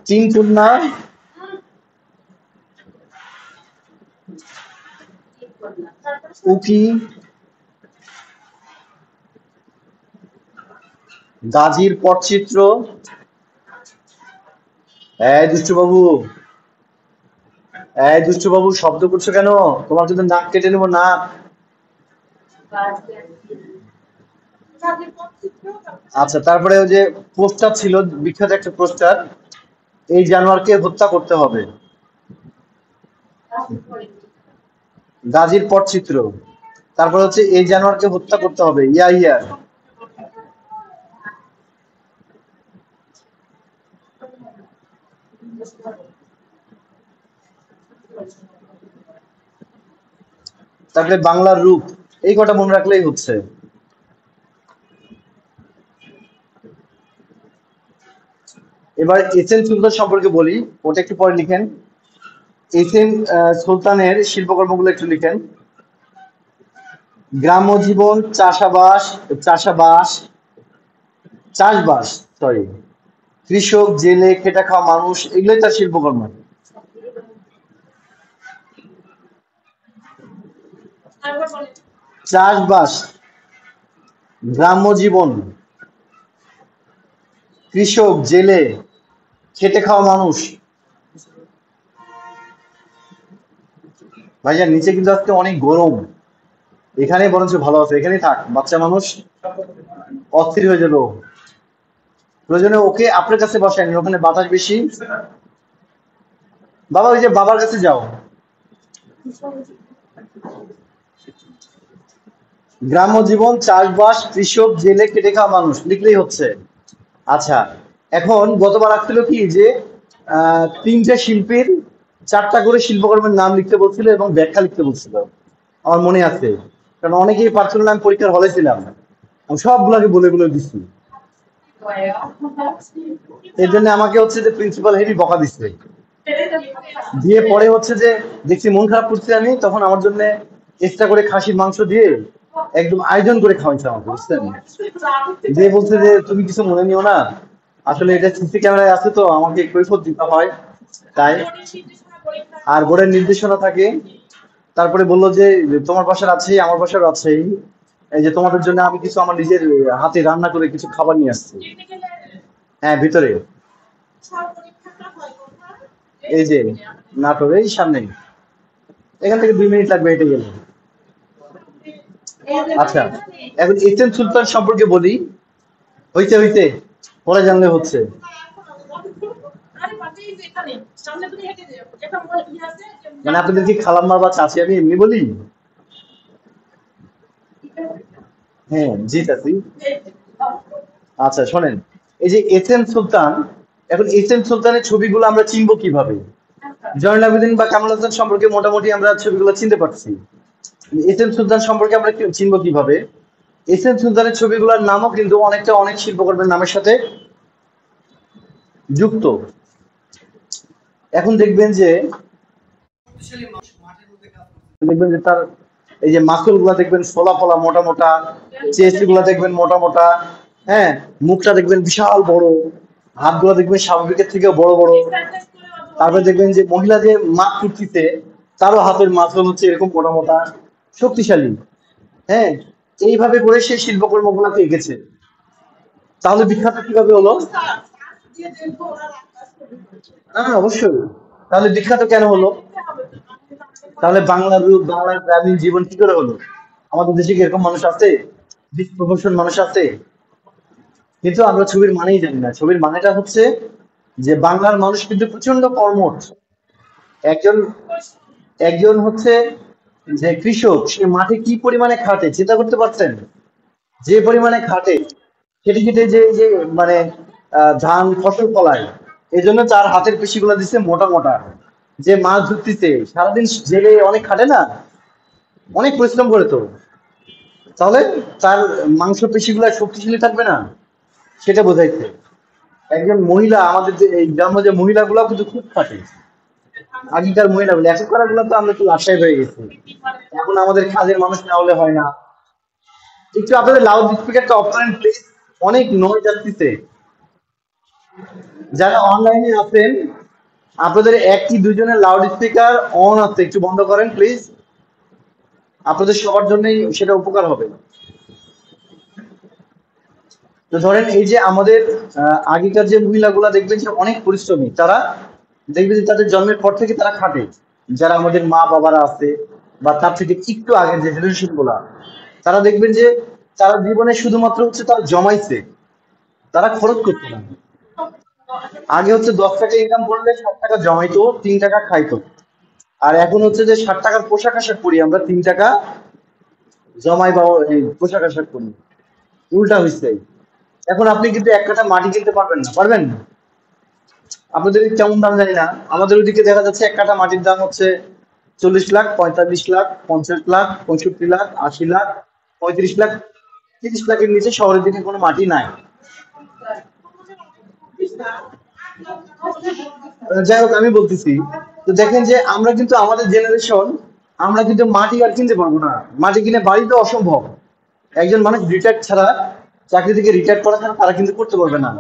3 কন্যা, উকি, গাজীর পটচিত্র। এই দুষ্টু বাবু, এই দুষ্টু বাবু, শব্দ করছো কেন? তোমার কিন্তু নাক কেটে নেবো, নাক। আচ্ছা, তারপরে ওই যে পোস্টার ছিল, বিখ্যাত একটা পোস্টার, এই জানোয়ারকে হত্যা করতে হবে, গাজীর পটচিত্র। তারপর হচ্ছে এই জানোয়ারকে হত্যা করতে হবে, ইয়া ইয়া। তারপরে বাংলার রূপ, এই কটা মনে রাখলেই হচ্ছে। এবার এস এম সুলতান সম্পর্কে বলি, ওটা একটু পরে লিখেন। এস এম সুলতানের শিল্পকর্মগুলো একটু লিখেন। গ্রাম্য জীবন, চাষাবাস, চাষাবাস, চাষবাস, সরি, কৃষক, জেলে, খেটে খাওয়া মানুষ, এগুলোই তার শিল্পকর্ম। তারপর বলে চাষবাস, গ্রাম্য জীবন, কৃষক, জেলে, খেটে খাওয়া মানুষ। ভাইজান নিচে কিন্তু আজকে অনেক গরম, এখানে বরঞ্চ ভালো আছে, এখানেই থাক, বাচ্চা মানুষ অস্থির হয়ে যাবে ও। প্রয়োজনে ওকে আপনার কাছে বসায়নি, ওখানে বাতাস বেশি। বাবা ওই যে বাবার কাছে যাও। গ্রাম্য জীবন, চাষবাস, কৃষক, জেলে, খেটে খাওয়া মানুষ লিখলেই হচ্ছে। আচ্ছা, এখন গতবার আসছিল কি যে তিনটে শিল্পীর চারটা করে শিল্পকর্মের নাম লিখতে বলছিল এবং ব্যাখ্যা লিখতে বলছিল, আমার মনে আছে, কারণ অনেকেই পারছিল না, আমি পরীক্ষার হলে ছিলাম, আমি সবগুলাকে বলে বলে দিচ্ছি। এর জন্য আমাকে হচ্ছে যে প্রিন্সিপাল হেভি বকা দিচ্ছে, দিয়ে পরে হচ্ছে যে দেখছি মন খারাপ করছি আমি, তখন আমার জন্য এক্সট্রা করে খাসির মাংস দিয়ে একদম আয়োজন করে খাওয়াইছে আমাকে, বুঝছেন? দিয়ে বলছে যে তুমি কিছু মনে নিও না, আসলে এটা সিসি ক্যামেরায় আছে তো আমাকে কৈফিয়ত দিতে হয় তাই, আর বোর্ডের নির্দেশনা থাকে। তারপরে বললো যে তোমার বাসার আছেই, আমার বাসার আছেই, এই যে তোমাদের জন্য আমি কিছু আমার নিজের হাতে রান্না করে কিছু খাবার নিয়ে আসছি। হ্যাঁ ভিতরে, এই যে নাটোর এই সামনে, এখান থেকে 2 মিনিট লাগবে হেঁটে গেলে। আচ্ছা, এখন এসএম সুলতান সম্পর্কে বলি, হইতে হইতে পরে জানলে হচ্ছে। মানে আপনাদের কি খালাম্মা বা চাচি আমি এমনি বলি? হ্যাঁ জি চাচি। আচ্ছা শোনেন, এই যে এসএম সুলতান, এখন এসএম সুলতানের ছবিগুলো আমরা চিনবো কিভাবে? জয়নুল আবেদিন বা কামাল হাসান সম্পর্কে মোটামুটি আমরা ছবিগুলো চিনতে পারছি, এসএম সুলতান সম্পর্কে আমরা চিনবো কিভাবে? এসএম সুলতানের ছবিগুলোর নামও কিন্তু অনেকটা অনেক শিল্পকর্মের নামের সাথে যুক্ত। এখন দেখবেন যে তার এই যে মাসুল গুলা দেখবেন ফোলা ফোলা মোটা মোটা, চেস্ট গুলা দেখবেন মোটা মোটা, হ্যাঁ, মুখটা দেখবেন বিশাল বড়, হাতগুলো দেখবেন স্বাভাবিকের থেকেও বড় বড়। তারপরে দেখবেন যে মহিলা যে মাছ কুর্তিতে, তারও হাতের মাসল হচ্ছে এরকম মোটা মোটা, শক্তিশালী। হ্যাঁ, এইভাবে করে সেই শিল্পকর্ম গুলাকে এঁকেছে। তাহলে বিখ্যাত কিভাবে হলো? হ্যাঁ অবশ্যই। তাহলে বিখ্যাত কেন হলো? তাহলে বাংলার রূপ, বাংলার গ্রামীণ জীবন কি করে হলো? আমাদের দেশে কি এরকম মানুষ আছে? ডিসপ্রপোর্শন মানুষ আছে? কিন্তু আমরা ছবির মানেই জানি না। ছবির মানেটা হচ্ছে যে বাংলার মানুষ কিন্তু প্রচন্ড কর্মঠ। একজন একজন হচ্ছে যে কৃষক, সে মাঠে কি পরিমাণে খাটে চিন্তা করতে পারছেন? যে পরিমাণে খাটে, খেটে খেটে যে মানে ধান ফসল ফলায়, এই জন্য তার হাতের পেশিগুলো দিচ্ছে মোটা মোটা। যে মাছ ধরতেছে সারাদিন জেলে অনেক খাটে না, অনেক পরিশ্রম করে তো, তাহলে তার মাংস পেশিগুলো শক্তিশালী থাকবে না, সেটা বোঝাইছে। একজন মহিলা, আমাদের যে এই গ্রাম্য যে মহিলাগুলো কিন্তু খুব খাটে, আগেকার মহিলাগুলো, এখনকার গুলো তো আমরা একটু লাটসাই হয়ে গেছি, এখন আমাদের কাজের মানুষ না হলে হয় না। একটু আপনাদের লাউড স্পিকারটা অফ করেন প্লিজ, অনেক নয়েজ আসতেছে। যারা অনলাইনে আছেন, আপনাদের এক কি দুজনের লাউড স্পিকার অন আছে, একটু বন্ধ করেন প্লিজ, আপনাদের সবার জন্যই সেটা উপকার হবে। তো ধরেন এই যে আমাদের আগেকার যে মহিলাগুলা দেখবেন যে অনেক পরিশ্রমী, তারা দেখবেন যে তাদের জন্মের পর থেকে তারা খাটে, যারা আমাদের মা বাবারা আছে বা তার থেকে একটু আগের যে জেনারেশন গুলা, তারা দেখবেন যে তারা জীবনে শুধুমাত্র হচ্ছে তারা জমাইছে, তারা খরচ করতো না। আগে হচ্ছে 10 টাকা ইনকাম করলে 7 টাকা জমাইতো, 3 টাকা খাইতো। আর এখন হচ্ছে যে 60 টাকার পোশাক আশাক পরি আমরা, 3 টাকা জমাই বা এই পোশাক আশাক পরি, উল্টা হয়েছে। এখন আপনি কিন্তু 1 কাঠা মাটি কিনতে পারবেন না, পারবেন? আপনাদের কেমন দাম জানি না, আমাদের ওইদিকে দেখা যাচ্ছে 1 কাঠা মাটির দাম হচ্ছে 40 লাখ, 45 লাখ, 50 লাখ, 65 লাখ, 80 লাখ, 35 লাখ, 30 লাখের নিচে শহরের দিকে কোনো মাটি নাই। যাই হোক আমি বলতেছি, তো দেখেন যে আমরা কিন্তু আমাদের জেনারেশন, আমরা কিন্তু মাটি আর কিনতে পারবো না, মাটি কিনে বাড়ি তো অসম্ভব। একজন মানুষ রিটায়ার ছাড়া, চাকরি থেকে রিটায়ার করা ছাড়া তারা কিন্তু করতে পারবে না।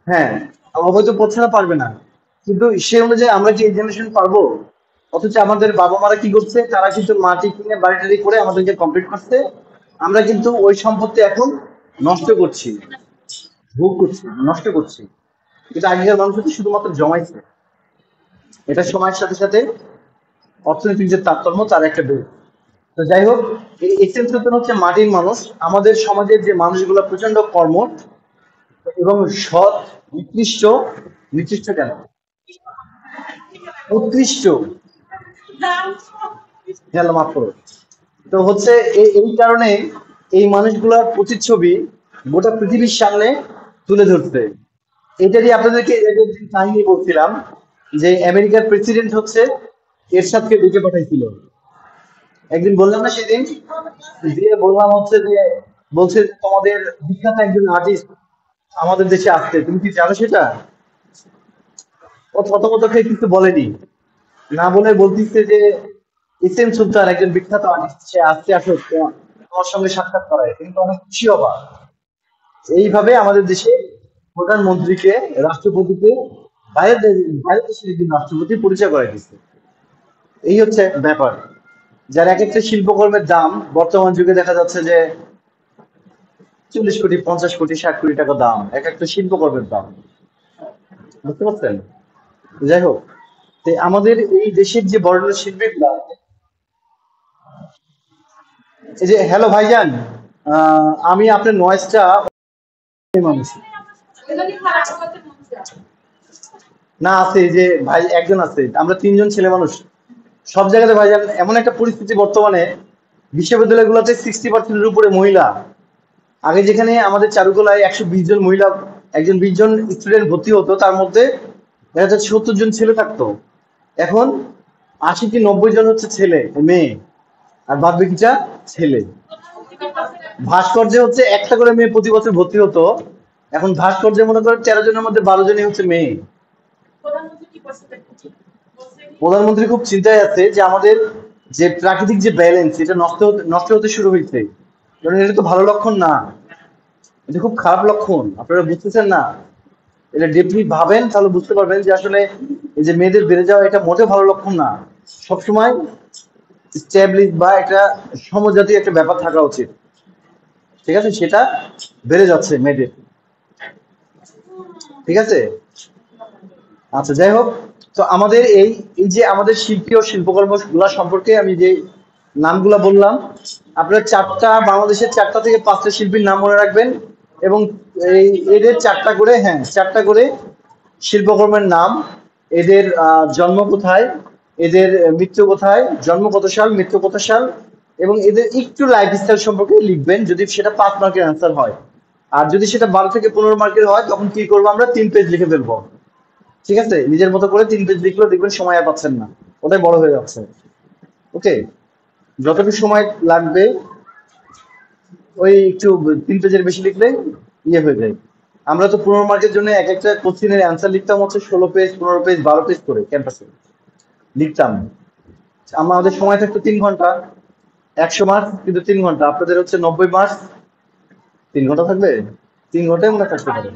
হ্যাঁ, অবৈধ পথ ছাড়া পারবে না। কিন্তু সে অনুযায়ী আমরা কি এই জেনারেশন পারবো? অথচ আমাদের বাবা মারা কি করছে, তারা কিন্তু মাটি কিনে বাড়ি টাড়ি করে আমাদেরকে কমপ্লিট করছে। আমরা কিন্তু ওই সম্পত্তি এখন নষ্ট করছি, ভোগ করছি, নষ্ট করছি। কিন্তু আগেকার মানুষ হচ্ছে শুধুমাত্র জমাইছে। এটা সময়ের সাথে সাথে অর্থনৈতিক যে তারতম্য তার একটা বের। তো যাই হোক, এই এসেন্স হচ্ছে মাটির মানুষ। আমাদের সমাজের যে মানুষগুলো প্রচন্ড কর্মঠ এবং সৎ, নিকৃষ্ট, নিকৃষ্ট কেন, উৎকৃষ্ট, গেল মাত্র। তো হচ্ছে এই কারণে এই মানুষগুলোর প্রতিচ্ছবি গোটা পৃথিবীর সামনে তুলে ধরতে। এটারই আপনাদেরকে এর আগের দিন কাহিনী বলছিলাম যে আমেরিকার প্রেসিডেন্ট হচ্ছে এরশাদকে ডেকে পাঠাইছিল। একদিন বললাম না সেদিন, দিয়ে বললাম হচ্ছে যে, বলছে তোমাদের বিখ্যাত একজন আর্টিস্ট আমাদের দেশে আসছে, তুমি কি জানো সেটা? ও থতমত খেয়ে কিছু বলেনি, না বলে বলতিছে যে এস এম সুলতান একজন বিখ্যাত আর্টিস্ট, সে আসছে, আসো তোমার সঙ্গে সাক্ষাৎ করায়, তুমি তো অনেক খুশি হবা। এইভাবে আমাদের দেশে প্রধানমন্ত্রীকে, রাষ্ট্রপতিকে বাইরের দেশের একজন রাষ্ট্রপতি পরিচয় করাই দিচ্ছে। এই হচ্ছে ব্যাপার। যার এক একটা শিল্পকর্মের দাম বর্তমান যুগে দেখা যাচ্ছে যে 40 কোটি, 50 কোটি, 60 কোটি টাকা দাম এক একটা শিল্পকর্মের দাম। বুঝতে পারছেন? যাই হোক, তো আমাদের এই দেশের যে বড় বড় শিল্পীগুলা, এই যে হ্যালো ভাইজান, আমি আপনার নয়েজটা মানুষ না আছে, এই যে ভাই একজন আছে, আমরা তিনজন ছেলে মানুষ সব জায়গাতে ভাইজান। এমন একটা পরিস্থিতি বর্তমানে, বিশ্ববিদ্যালয়গুলোতে 60%-এর উপরে মহিলা। আগে যেখানে আমাদের চারুকলায় 120 জন মহিলা, একজন 20 জন স্টুডেন্ট ভর্তি হতো, তার মধ্যে দেখা যাচ্ছে 70 জন ছেলে থাকতো। এখন 80 কি 90 জন হচ্ছে ছেলে, মেয়ে, আর বাদ বাকিটা ছেলে। ভাস্কর্যে হচ্ছে একটা করে মেয়ে প্রতি বছর ভর্তি হতো, এখন ভাস্কর্যে মনে করেন 13 জনের মধ্যে 12 জনই হচ্ছে মেয়ে। প্রধানমন্ত্রী খুব চিন্তায় আছে যে আমাদের যে প্রাকৃতিক যে ব্যালেন্স, এটা নষ্ট হতে শুরু হয়েছে। কারণ এটা তো ভালো লক্ষণ না, এটা খুব খারাপ লক্ষণ। আপনারা বুঝতেছেন না? এটা ডিপলি ভাবেন তাহলে বুঝতে পারবেন যে আসলে এই যে মেয়েদের বেড়ে যাওয়া, এটা মোটেও ভালো লক্ষণ না। সবসময় স্ট্যাবলিশ বা একটা সমজাতীয় একটা ব্যাপার থাকা উচিত। ঠিক আছে, সেটা বেড়ে যাচ্ছে মেয়েদের। ঠিক আছে, আচ্ছা যাই হোক। তো আমাদের এই এই যে আমাদের শিল্পী ও শিল্পকর্ম গুলা সম্পর্কে আমি যে নামগুলা বললাম, আপনার বাংলাদেশের 4টা থেকে 5টা শিল্পীর নাম মনে রাখবেন। এবং এই এদের 4টা করে, হ্যাঁ 4টা করে শিল্পকর্মের নাম, এদের জন্ম কোথায়, এদের মৃত্যু কোথায়, জন্ম কত সাল, মৃত্যু কত সাল, এবং এদের একটু লাইফস্টাইল সম্পর্কে লিখবেন, যদি সেটা 5 মার্কের অ্যান্সার হয়। আর যদি সেটা 12 থেকে 15 মার্কের হয়, তখন কি করবো, আমরা 3 পেজ লিখে ফেলবো। ঠিক আছে, নিজের মতো করে 3 পেজ লিখলেও দেখবেন সময় আর পাচ্ছেন না, ওটাই বড় হয়ে যাচ্ছে। ওকে, যতটুকু সময় লাগবে ওই একটু 3 পেজের বেশি লিখলে ইয়ে হয়ে যায়। আমরা তো 15 মার্কের জন্য এক একটা কোশ্চিনের অ্যান্সার লিখতাম হচ্ছে 16 পেজ, 15 পেজ, 12 পেজ করে ক্যাম্পাসে লিখতাম। আমাদের সময় থাকতো 3 ঘন্টা, 100 মার্ক কিন্তু 3 ঘন্টা। আপনাদের হচ্ছে 90 মার্ক, 3 ঘন্টা থাকবে, 3 ঘন্টায় মনে হয় থাকতে পারে।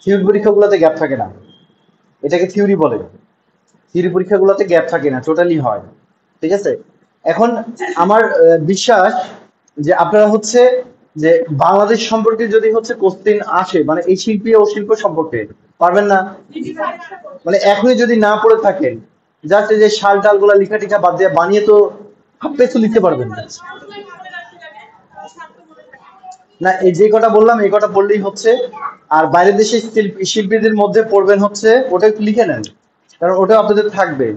থিওরি পরীক্ষাগুলোতে গ্যাপ থাকে না, এটাকে থিওরি বলে। থিওরি পরীক্ষাগুলোতে গ্যাপ থাকে না, টোটালি হয়। ঠিক আছে, এখন আমার বিশ্বাস যে আপনারা হচ্ছে যে বাংলাদেশ সম্পর্কে যদি হচ্ছে কোশ্চেন আসে, মানে এই শিল্পী ও শিল্প সম্পর্কে পারবেন না, মানে এখনই যদি না পড়ে থাকেন, জাস্ট এই যে শাল টাল গুলা লিখা টিখা বাদ দিয়ে বানিয়ে তো হাফ পেজ লিখতে পারবেন না। না, এই যে কটা বললাম এই কটা পড়লেই হচ্ছে। আর বাইরের দেশের শিল্পীদের মধ্যে পড়বেন হচ্ছে, ওটা একটু লিখে নেন, কারণ ওটা আপনাদের থাকবে।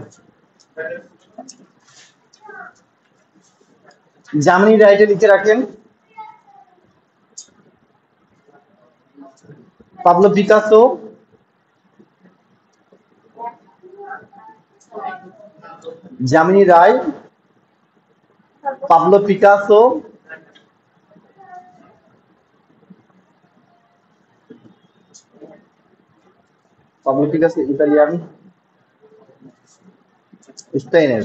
জামিনী রাইটে লিখে রাখেন, Pablo Picasso, Jamini Roy, Pablo Picasso, Pablo Picasso Italian, স্পেনের।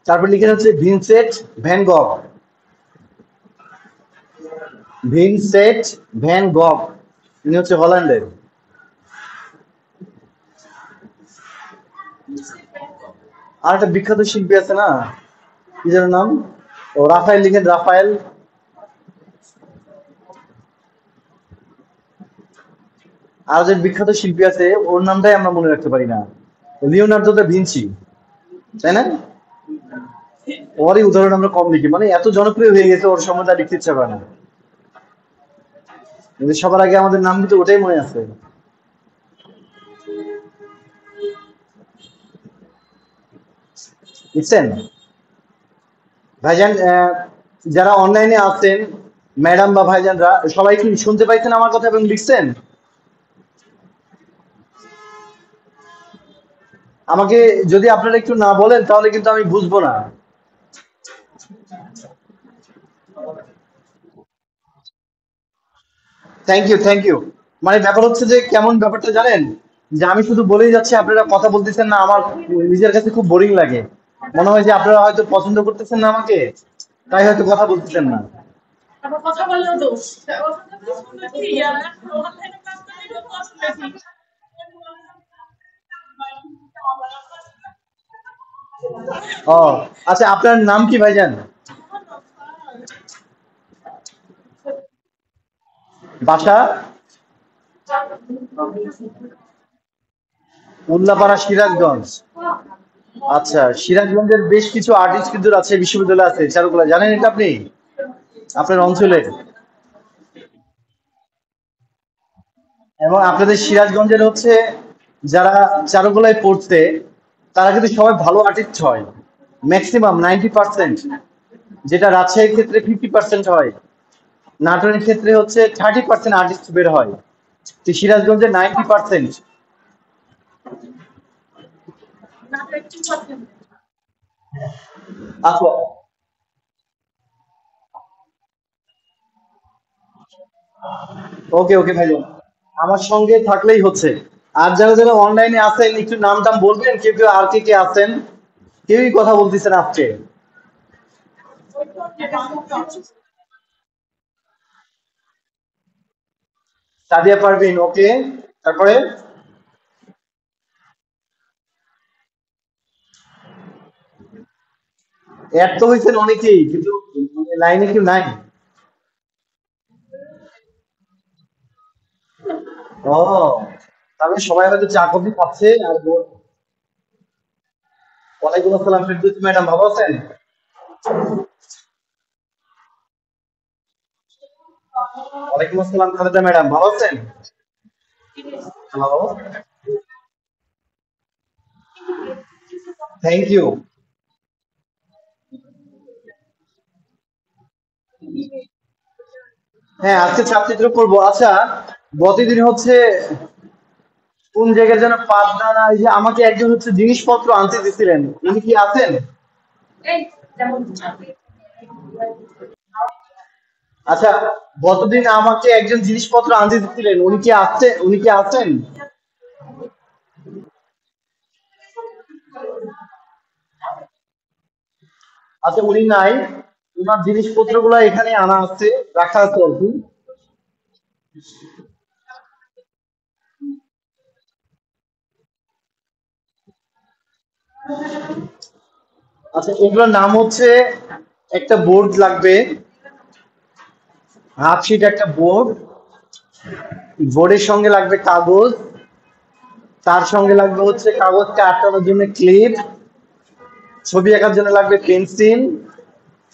তারপর লিখে হচ্ছে Vincent van Gogh, Vincent van Gogh, ইনি হচ্ছে হল্যান্ডের। আর একটা বিখ্যাত শিল্পী আছে না, কি যেন নাম, ও রাফায়েল লিখেন, রাফায়েল। আর যে বিখ্যাত শিল্পী আছে ওর নামটাই আমরা মনে রাখতে পারি না, লিওনার্দো দা ভিঞ্চি, তাই না? ওরই উদাহরণ আমরা কম লিখি, মানে এত জনপ্রিয় হয়ে গেছে ওর সম্বন্ধে আর লিখতে ইচ্ছা করে না, কিন্তু সবার আগে আমাদের নাম কিন্তু ওটাই মনে আছে। বুঝছেন ভাইজান? যারা অনলাইনে আছেন, ম্যাডাম বা ভাইজানরা, সবাই কি শুনতে পাইছেন আমার কথা এবং লিখছেন? আমাকে যদি আপনারা একটু না বলেন তাহলে কিন্তু আমি বুঝবো না। Thank you, thank you. মানে ব্যাপার হচ্ছে যে কেমন ব্যাপারটা জানেন, যে আমি শুধু বলেই যাচ্ছি, আপনারা কথা বলতেছেন না, আমার নিজের কাছে খুব বোরিং লাগে। মনে হয় যে আপনারা হয়তো পছন্দ করতেছেন না আমাকে, তাই হয়তো কথা বলতেছেন না। আবার কথা বললেও দোষ। ওখানে তো শুনেছি, আর ওখান থেকে কাজ করলেও তো শুনেছি। ও আচ্ছা, আপনার নাম কি ভাইজান? বাসা? উল্লাপাড়া, সিরাজগঞ্জ। আচ্ছা, সিরাজগঞ্জের বেশ কিছু আর্টিস্ট কিন্তু রাজশাহী বিশ্ববিদ্যালয়ে আছে, চারুকলা, জানেন এটা আপনি আপনার অঞ্চলে? এবং আপনাদের সিরাজগঞ্জের হচ্ছে যারা চারুকলায় পড়ছে তারা কিন্তু সবাই ভালো আর্টিস্ট হয়, ম্যাক্সিমাম 90%। যেটা রাজশাহীর ক্ষেত্রে 50% হয়, নাটোরের ক্ষেত্রে হচ্ছে 30% আর্টিস্ট বের হয়, তো সিরাজগঞ্জে 90%। না তো একটু পছন্দ। আচ্ছা, ওকে ওকে ভাইজান, আমার সঙ্গে থাকলেই হচ্ছে। আর যারা যারা অনলাইনে আছেন একটু নাম টাম বলবেন, কেউ কেউ আর কে কে আছেন? কেউই কথা বলতেছেন আজকে। সাদিয়া পারভিন, ওকে। তারপরে অ্যাড তো হয়েছেন অনেকেই, কিন্তু লাইনে কেউ নাই। ও, তাহলে সবাই হয়তো চা কফি খাচ্ছে আর ওয়ালাইকুম আসসালাম ফেরদৌসী ম্যাডাম, ভালো আছেন? ওয়ালাইকুম আসসালাম খালেদা ম্যাডাম, ভালো আছেন? Hello, thank you. হ্যাঁ, আজকে ছাত্রচিত্র করবো। আচ্ছা, প্রতিদিন হচ্ছে কোন জায়গায় যেন পাবনা না, এই যে আমাকে একজন হচ্ছে জিনিসপত্র আনতে দিছিলেন, উনি কি আছেন? এই যেমন আচ্ছা, গতদিন আমাকে একজন জিনিসপত্র আনতে দিছিলেন, উনি কি আছেন? আচ্ছা, উনি নাই, ওনার জিনিসপত্র গুলা এখানে আনা আছে, রাখা আছে আর কি। আচ্ছা, এগুলোর নাম হচ্ছে, একটা বোর্ড লাগবে, হাফ শিট একটা বোর্ড, বোর্ডের সঙ্গে লাগবে কাগজ, তার সঙ্গে লাগবে হচ্ছে কাগজকে আটকানোর জন্য ক্লিপ, ছবি আঁকার জন্য লাগবে পেন্সিল,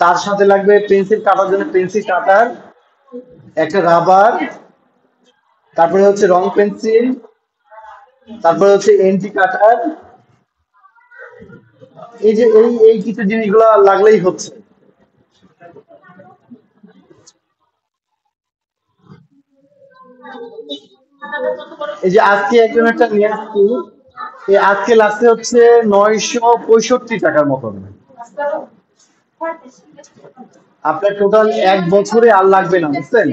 তার সাথে লাগবে পেন্সিল কাটার জন্য পেন্সিল কাটার, একটা রাবার, তারপরে হচ্ছে রং পেন্সিল, তারপরে হচ্ছে এন্টি কাটার। এই যে এই এই কিছু জিনিসগুলো লাগলেই হচ্ছে। এই যে আজকে একজন একটা নিয়ে আসছি, এই আজকে লাগছে হচ্ছে 965 টাকার মতন। আপনার টোটাল 1 বছরে আর লাগবে না, বুঝছেন?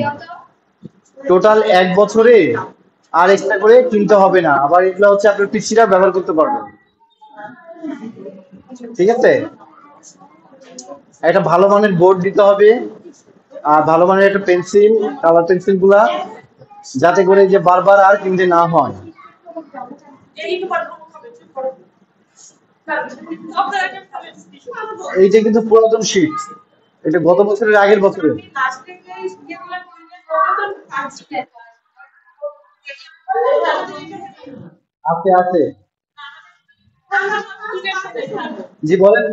টোটাল 1 বছরে আর এক্সট্রা করে কিনতে হবে না, আবার এগুলো হচ্ছে আপনার পিসিরা ব্যবহার করতে পারবেন। ঠিক আছে, একটা ভালো মানের বোর্ড দিতে হবে, আর ভালো মানের একটা পেন্সিল, কালার পেন্সিল গুলা, যাতে করে যে বারবার আর কিনতে না হয়। এইটা কিন্তু পুরাতন শীট, এটা গত বছরের আগের বছরের। আছে আছে। জি বলেন।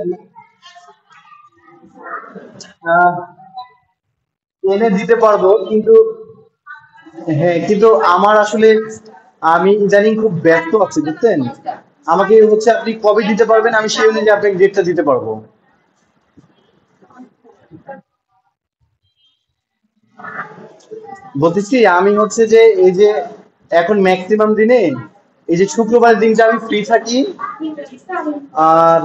আহ, এনে দিতে পারবো কিন্তু, হ্যাঁ কিন্তু আমার আসলে, আমি ইদানিং খুব ব্যস্ত আছি বুঝছেন। আমাকে হচ্ছে আপনি কবে দিতে পারবেন, আমি সেই অনুযায়ী আপনাকে ডেটটা দিতে পারবো। বলতেছি আমি হচ্ছে যে এই যে এখন ম্যাক্সিমাম দিনে এই যে শুক্রবার দিনটা আমি ফ্রি থাকি, আর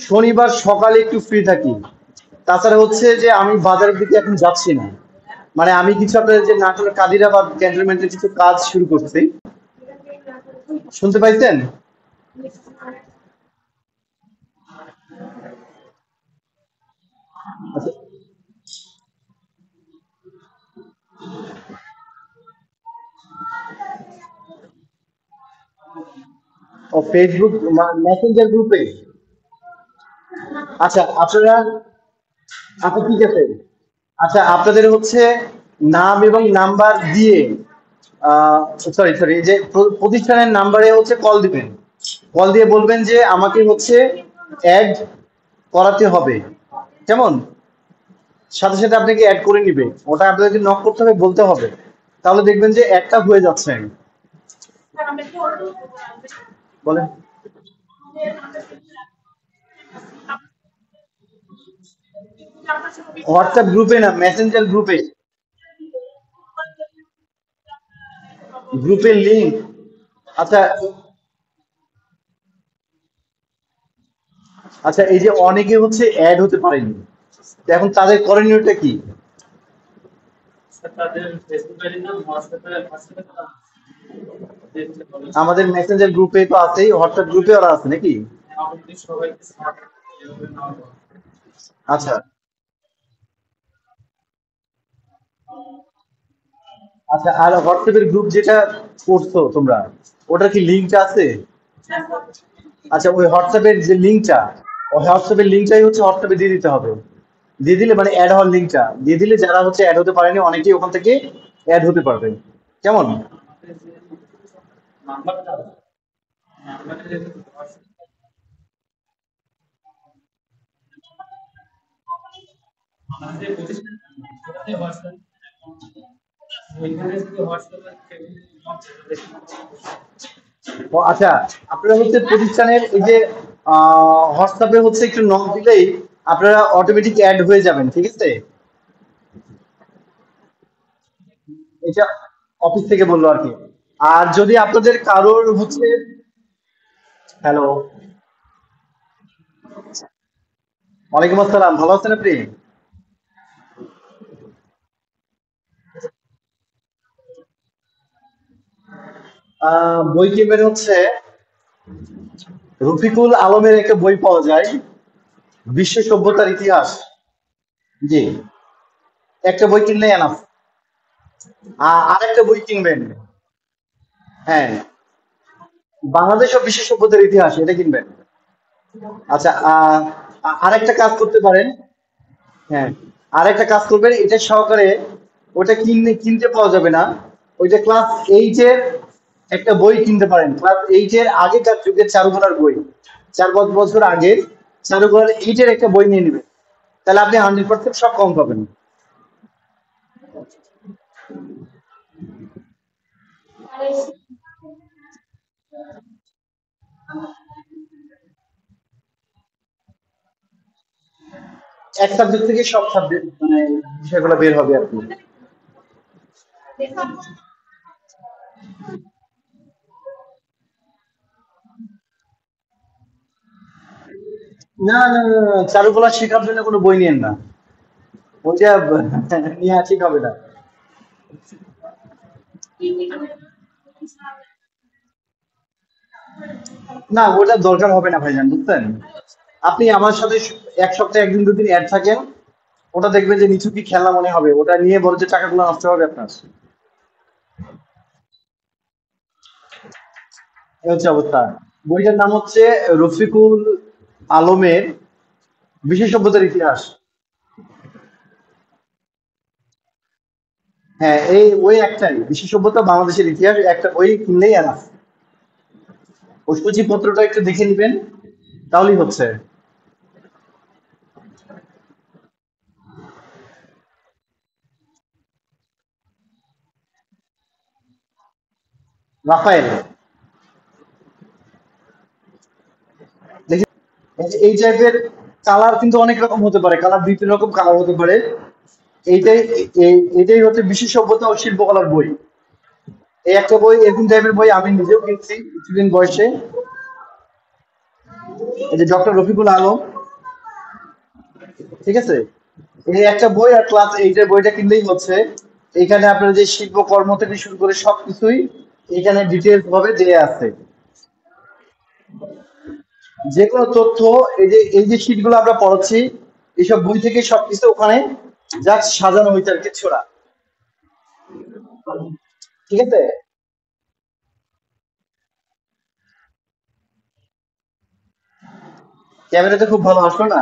শনিবার সকালে একটু ফ্রি থাকি। তাছাড়া হচ্ছে যে আমি বাজারের দিকে এখন যাচ্ছি না, মানে আমি কিছু আপনাদের যে নাটোরের কাদিরাবাদ ক্যান্টনমেন্টের কিছু কাজ শুরু করছি। শুনতে পাইছেন? আচ্ছা, ও ফেসবুক মেসেঞ্জার গ্রুপে। আচ্ছা আপনারা, আচ্ছা ঠিক আছে। আচ্ছা আপনাদের হচ্ছে নাম এবং নাম্বার দিয়ে, সরি সরি, যে প্রতিষ্ঠানের নাম্বারে হচ্ছে কল দিবেন। কল দিয়ে বলবেন যে আমাকে হচ্ছে অ্যাড করাতে হবে, কেমন? সাথে সাথে আপনাকে অ্যাড করে নিবে, ওটা আপনাদেরকে নক করতে হবে, বলতে হবে। তাহলে দেখবেন যে একটা হয়ে যাচ্ছে। বলেন। হোয়াটসঅ্যাপ গ্রুপে না, মেসেঞ্জার গ্রুপে। গ্রুপের লিংক। আচ্ছা আচ্ছা, এই যে অনেকে হচ্ছে অ্যাড হতে পারেনি, তো এখন তাদের করণীয়টা কি? আমাদের মেসেঞ্জার গ্রুপে তো আছেই, হোয়াটসঅ্যাপ গ্রুপে ওরা আছে নাকি? আচ্ছা আচ্ছা, আর হোয়াটসঅ্যাপের গ্রুপ যেটা করছো তোমরা, ওটার কি লিঙ্ক আছে? আচ্ছা, ওই হোয়াটসঅ্যাপের যে লিঙ্কটা, ওই হোয়াটসঅ্যাপের লিঙ্কটাই হচ্ছে হোয়াটসঅ্যাপে দিয়ে দিতে হবে। দিয়ে দিলে মানে অ্যাড হওয়ার লিঙ্কটা দিয়ে দিলে, যারা হচ্ছে অ্যাড হতে পারেনি অনেকেই ওখান থেকে অ্যাড হতে পারবে, কেমন? ও আচ্ছা, আপনারা হচ্ছে প্রতিষ্ঠানের এই যে হোয়াটসঅ্যাপে হচ্ছে একটু নক দিলেই আপনারা অটোমেটিক অ্যাড হয়ে যাবেন, ঠিক আছে? এটা অফিস থেকে বললো আর কি। আর যদি আপনাদের কারোর হচ্ছে, হ্যালো, ওয়ালাইকুম আসসালাম, ভালো আছেন আপনি? বই কিনবেন হচ্ছে, রফিকুল আলমের একটা বই পাওয়া যায়, বিশ্ব সভ্যতার ইতিহাস। জি, একটা বই কিনলে এনাফ। আর একটা বই কিনবেন, হ্যাঁ, বাংলাদেশ ও বিশ্ব সভ্যতার ইতিহাস, এটা কিনবেন। আচ্ছা, আরেকটা কাজ করতে পারেন। হ্যাঁ, আরেকটা কাজ করবেন, এটা সহকারে, ওটা কিনতে পাওয়া যাবে না। ওইটা ক্লাস এইটের একটা বই কিনতে পারেন, ক্লাস এইটের আগেকার যুগের চারুকলার বই, 4-5 বছর আগের চারুকলার এইটের একটা বই নিয়ে নেবেন। তাহলে আপনি 100% সব কম পাবেন। এক সাবজেক্ট থেকে সব সাবজেক্ট মানে বিষয়গুলো বের হবে আর কি। না না না, না, চারুকলা শেখার জন্য কোনো বই নিয়েন না। ওইটা নিয়ে ঠিক হবে না। না, ওটা দরকার হবে না ভাইজান, বুঝছেন? আপনি আমার সাথে 1 সপ্তাহে 1 দিন 2 দিন অ্যাড থাকেন, ওটা দেখবেন যে নিচু কি খেলনা মনে হবে, ওটা নিয়ে বড় যে টাকাগুলো নষ্ট হবে আপনার। এই হচ্ছে অবস্থা। বইটার নাম হচ্ছে রফিকুল আলমের বিশেষ সভ্যতার ইতিহাস। হ্যাঁ, এই ওই একটাই বিশেষ সভ্যতা বাংলাদেশের ইতিহাস, একটা বই কিনলেই এনাফ। ওই সূচিপত্রটা একটু দেখে নিবেন, তাহলেই হচ্ছে। রাফায়েল, দেখি এই টাইপের কালার কিন্তু অনেক রকম হতে পারে, কালার দুই তিন রকম কালার হতে পারে। এইটাই এইটাই হচ্ছে বিশেষ সভ্যতা ও শিল্পকলার বই। এই একটা বই, এরকম টাইপের বই আমি নিজেও কিনছি কিছুদিন বয়সে। এই যে ডক্টর রফিকুল আলম, ঠিক আছে, এই একটা বই আর ক্লাস এইটের বইটা কিনলেই হচ্ছে। এখানে আপনার যে শিল্পকর্ম থেকে শুরু করে সবকিছুই এখানে ডিটেলস ভাবে দেয়া আছে। যে কোনো তথ্য, এই যে শীট গুলো আমরা পড়াচ্ছি, এইসব বই থেকে সবকিছু ওখানে জাস্ট সাজানো হয়েছে আর কিছু না। ঠিক আছে। ক্যামেরাতে খুব ভালো আসলো না।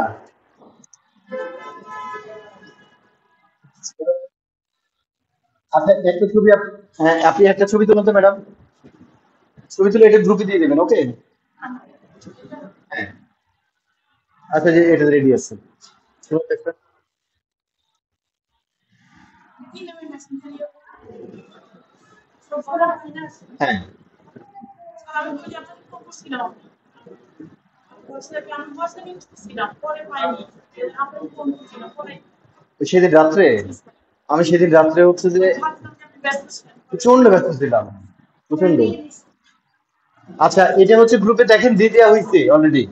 আচ্ছা একটা ছবি হ্যাঁ, আপনি একটা ছবি তুলুন তো ম্যাডাম। ছবি তুলে এটা গ্রুপে দিয়ে দেবেন, ওকে। হ্যাঁ। আচ্ছা, যে এটা রেডি আছে। হ্যাঁ, আমি বলি আপনাকে ফোন করছিলাম, বলছে কি আমি বসে নিচ্ছিলাম, পরে পাইনি, আপনাকে ফোন করছিলাম, পরে সেদিন রাত্রে, আমি সেদিন রাত্রে হচ্ছে যে ভাবলাম যে আপনি ব্যস্ত ছিলেন। প্রচন্ড ব্যস্ত ছিলাম, প্রচন্ড। আচ্ছা, এটা হচ্ছে গ্রুপে দেখেন দিয়ে দেওয়া হয়েছে অলরেডি,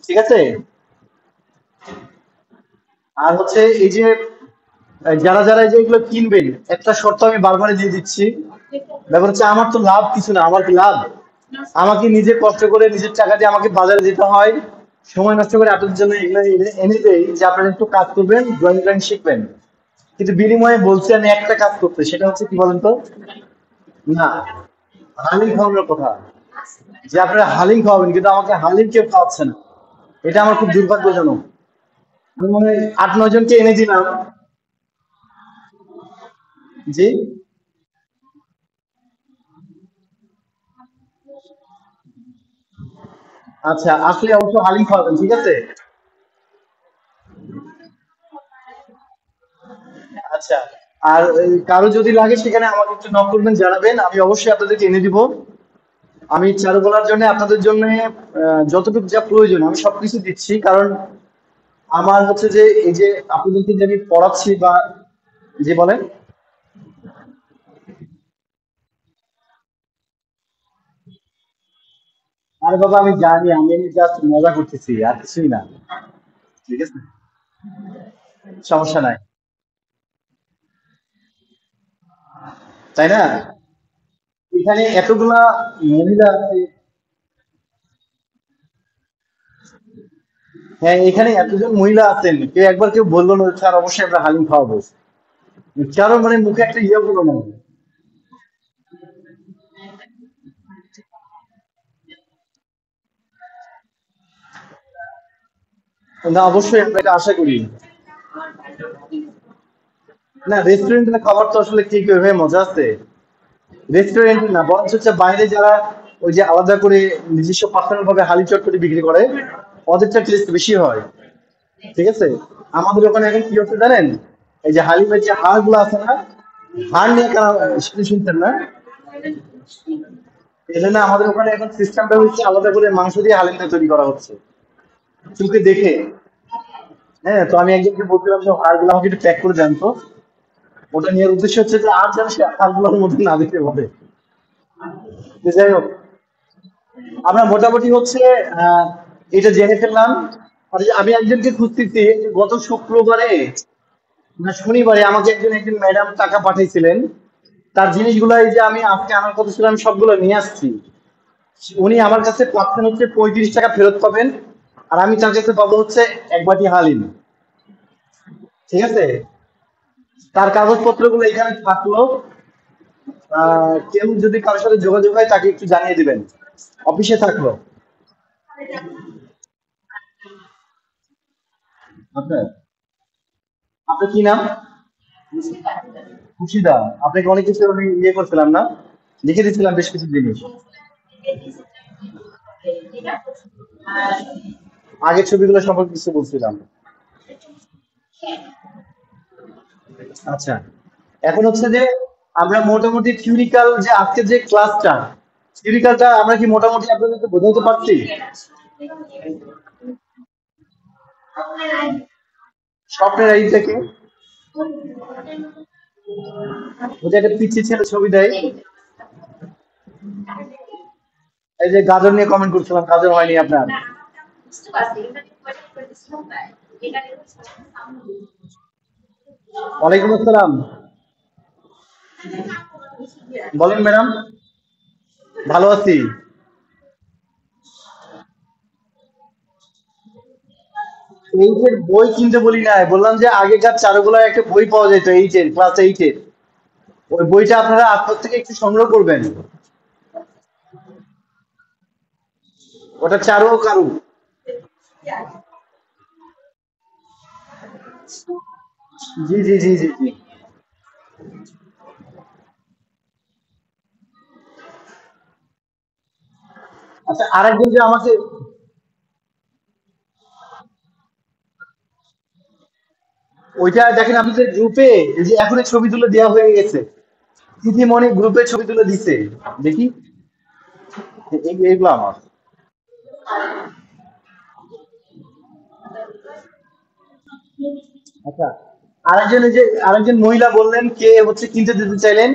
ঠিক আছে। আর হচ্ছে এই যে যারা যারা এই যে এগুলো কিনবেন, একটা শর্ত আমি বারবার দিয়ে দিচ্ছি। ব্যাপার হচ্ছে আমার তো লাভ কিছু না, আমার কি লাভ? আমাকে নিজে কষ্ট করে নিজের টাকা দিয়ে আমাকে বাজারে যেতে হয়, সময় নষ্ট করে আপনাদের জন্য এগুলো এনে দেই যে আপনারা একটু কাজ করবেন, ড্রয়িং ড্রয়িং শিখবেন। কিন্তু বিনিময়ে বলছি আমি একটা কাজ করতে, সেটা হচ্ছে কি বলেন তো? না, হালিম খাওয়ানোর কথা, যে আপনারা হালিম খাওয়াবেন, কিন্তু আমাকে হালিম কেউ খাওয়াচ্ছে না। এটা আমার খুব দুর্ভাগ্যজনক। আমি মনে হয় 8-9 জনকে এনে দিলাম। জি। আচ্ছা, আসলে অবশ্য হালিম খাওয়াবেন, ঠিক আছে। আচ্ছা, আর কারো যদি লাগে সেখানে আমাকে একটু নক করবেন, জানাবেন, আমি অবশ্যই আপনাদেরকে এনে দিব। আমি চারুকলার জন্য আপনাদের জন্য যতটুকু যা প্রয়োজন আমি সবকিছু দিচ্ছি, কারণ আমার হচ্ছে যে এই যে আপনাদেরকে যে আমি পড়াচ্ছি বা যে বলেন। আরে বাবা, আমি জানি, আমি জাস্ট মজা করতেছি আর কিছুই না, ঠিক আছে, সমস্যা নাই, তাই না? এখানে এতগুলা মহিলা আছে। হ্যাঁ, এখানে এতজন মহিলা আছেন, কেউ একবার কেউ বললো না স্যার অবশ্যই আমরা হালিম খাওয়াবো? কারো মানে মুখে একটা ইয়ে বলো না। না, অবশ্যই আমরা এটা আশা করি। না, রেস্টুরেন্টের খাবার তো আসলে কি কেউ ভাবে মজা আছে? রেস্টুরেন্ট না, বরঞ্চ হচ্ছে বাইরে যারা ওই যে আলাদা করে নিজস্ব পার্সোনাল ভাবে হালি চটপটি বিক্রি করে, ওদেরটা টেস্ট বেশি হয়, ঠিক আছে। আমাদের ওখানে এখন কি হচ্ছে জানেন? এই যে হালিমের যে হাড় গুলো আছে না, হাড় নিয়ে কেন সেটা শুনছেন না? এই জন্য আমাদের ওখানে এখন সিস্টেমটা হচ্ছে আলাদা করে মাংস দিয়ে হালিমটা তৈরি করা হচ্ছে, চোখে দেখে। হ্যাঁ, তো আমি একজনকে বলছিলাম যে হাড় গুলো আমাকে একটু প্যাক করে দেন তো। ওটা নেওয়ার উদ্দেশ্য হচ্ছে যে আর যেন সে হাড় গুলোর মধ্যে না দিতে পারে। তো যাই হোক, আমরা মোটামুটি হচ্ছে আহ এটা জেনে ফেললাম। আর যে আমি একজনকে খুঁজতেছি, যে গত শুক্রবারে না শনিবারে আমাকে একজন ম্যাডাম টাকা পাঠিয়েছিলেন। তার জিনিসগুলো এই যে আমি আজকে আনার কথা ছিল, আমি সবগুলো নিয়ে আসছি। উনি আমার কাছে পাচ্ছেন হচ্ছে 35 টাকা ফেরত পাবেন, আর আমি তার কাছে পাবো হচ্ছে এক বাটি হালিম। ঠিক আছে, তার কাগজপত্রগুলো এখানে থাকলো। কেউ যদি কারোর সাথে যোগাযোগ হয় তাকে একটু জানিয়ে দিবেন, অফিসে থাকলো। আপনার আপনার কি নাম? খুশিদা। আপনাকে অনেক কিছু আমি ইয়ে করছিলাম না, লিখে দিচ্ছিলাম বেশ কিছু জিনিস। আগের ছবিগুলো সম্পর্কে কিছু বলছিলাম। আচ্ছা, এখন হচ্ছে যে আমরা মোটামুটি থিওরিক্যাল যে আজকে যে ক্লাসটা, থিওরিক্যালটা আমরা কি মোটামুটি আপনাদেরকে বোঝাতে পারছি? স্বপ্নের আইডিটাকে, ওটা একটা পিচ্ছি ছেলে ছবি দেয়, এই যে গাজর নিয়ে কমেন্ট করছিলাম, গাজর হয়নি আপনার। ওয়ালাইকুম আসসালাম। বলেন ম্যাডাম। ভালো আছি। এইটের বই কিনতে বলি নাই, বললাম যে আগেকার চারুকলার একটা বই পাওয়া যেত এইটের, ক্লাস এইটের। ওই বইটা আপনারা আত্মার থেকে একটু সংগ্রহ করবেন। ওটা চারু ও কারু। জি জি জি জি জি। আচ্ছা, আরেকজন যে আমাকে, ওইটা দেখেন আপনাদের গ্রুপে, এই যে এখন ছবি তুলে দেওয়া হয়ে গেছে, তিথিমণি গ্রুপে ছবি তুলে দিছে, দেখি। এগুলো আমার। আচ্ছা, আরেকজন, এই যে আরেকজন মহিলা বললেন কে হচ্ছে কিনতে দিতে চাইলেন।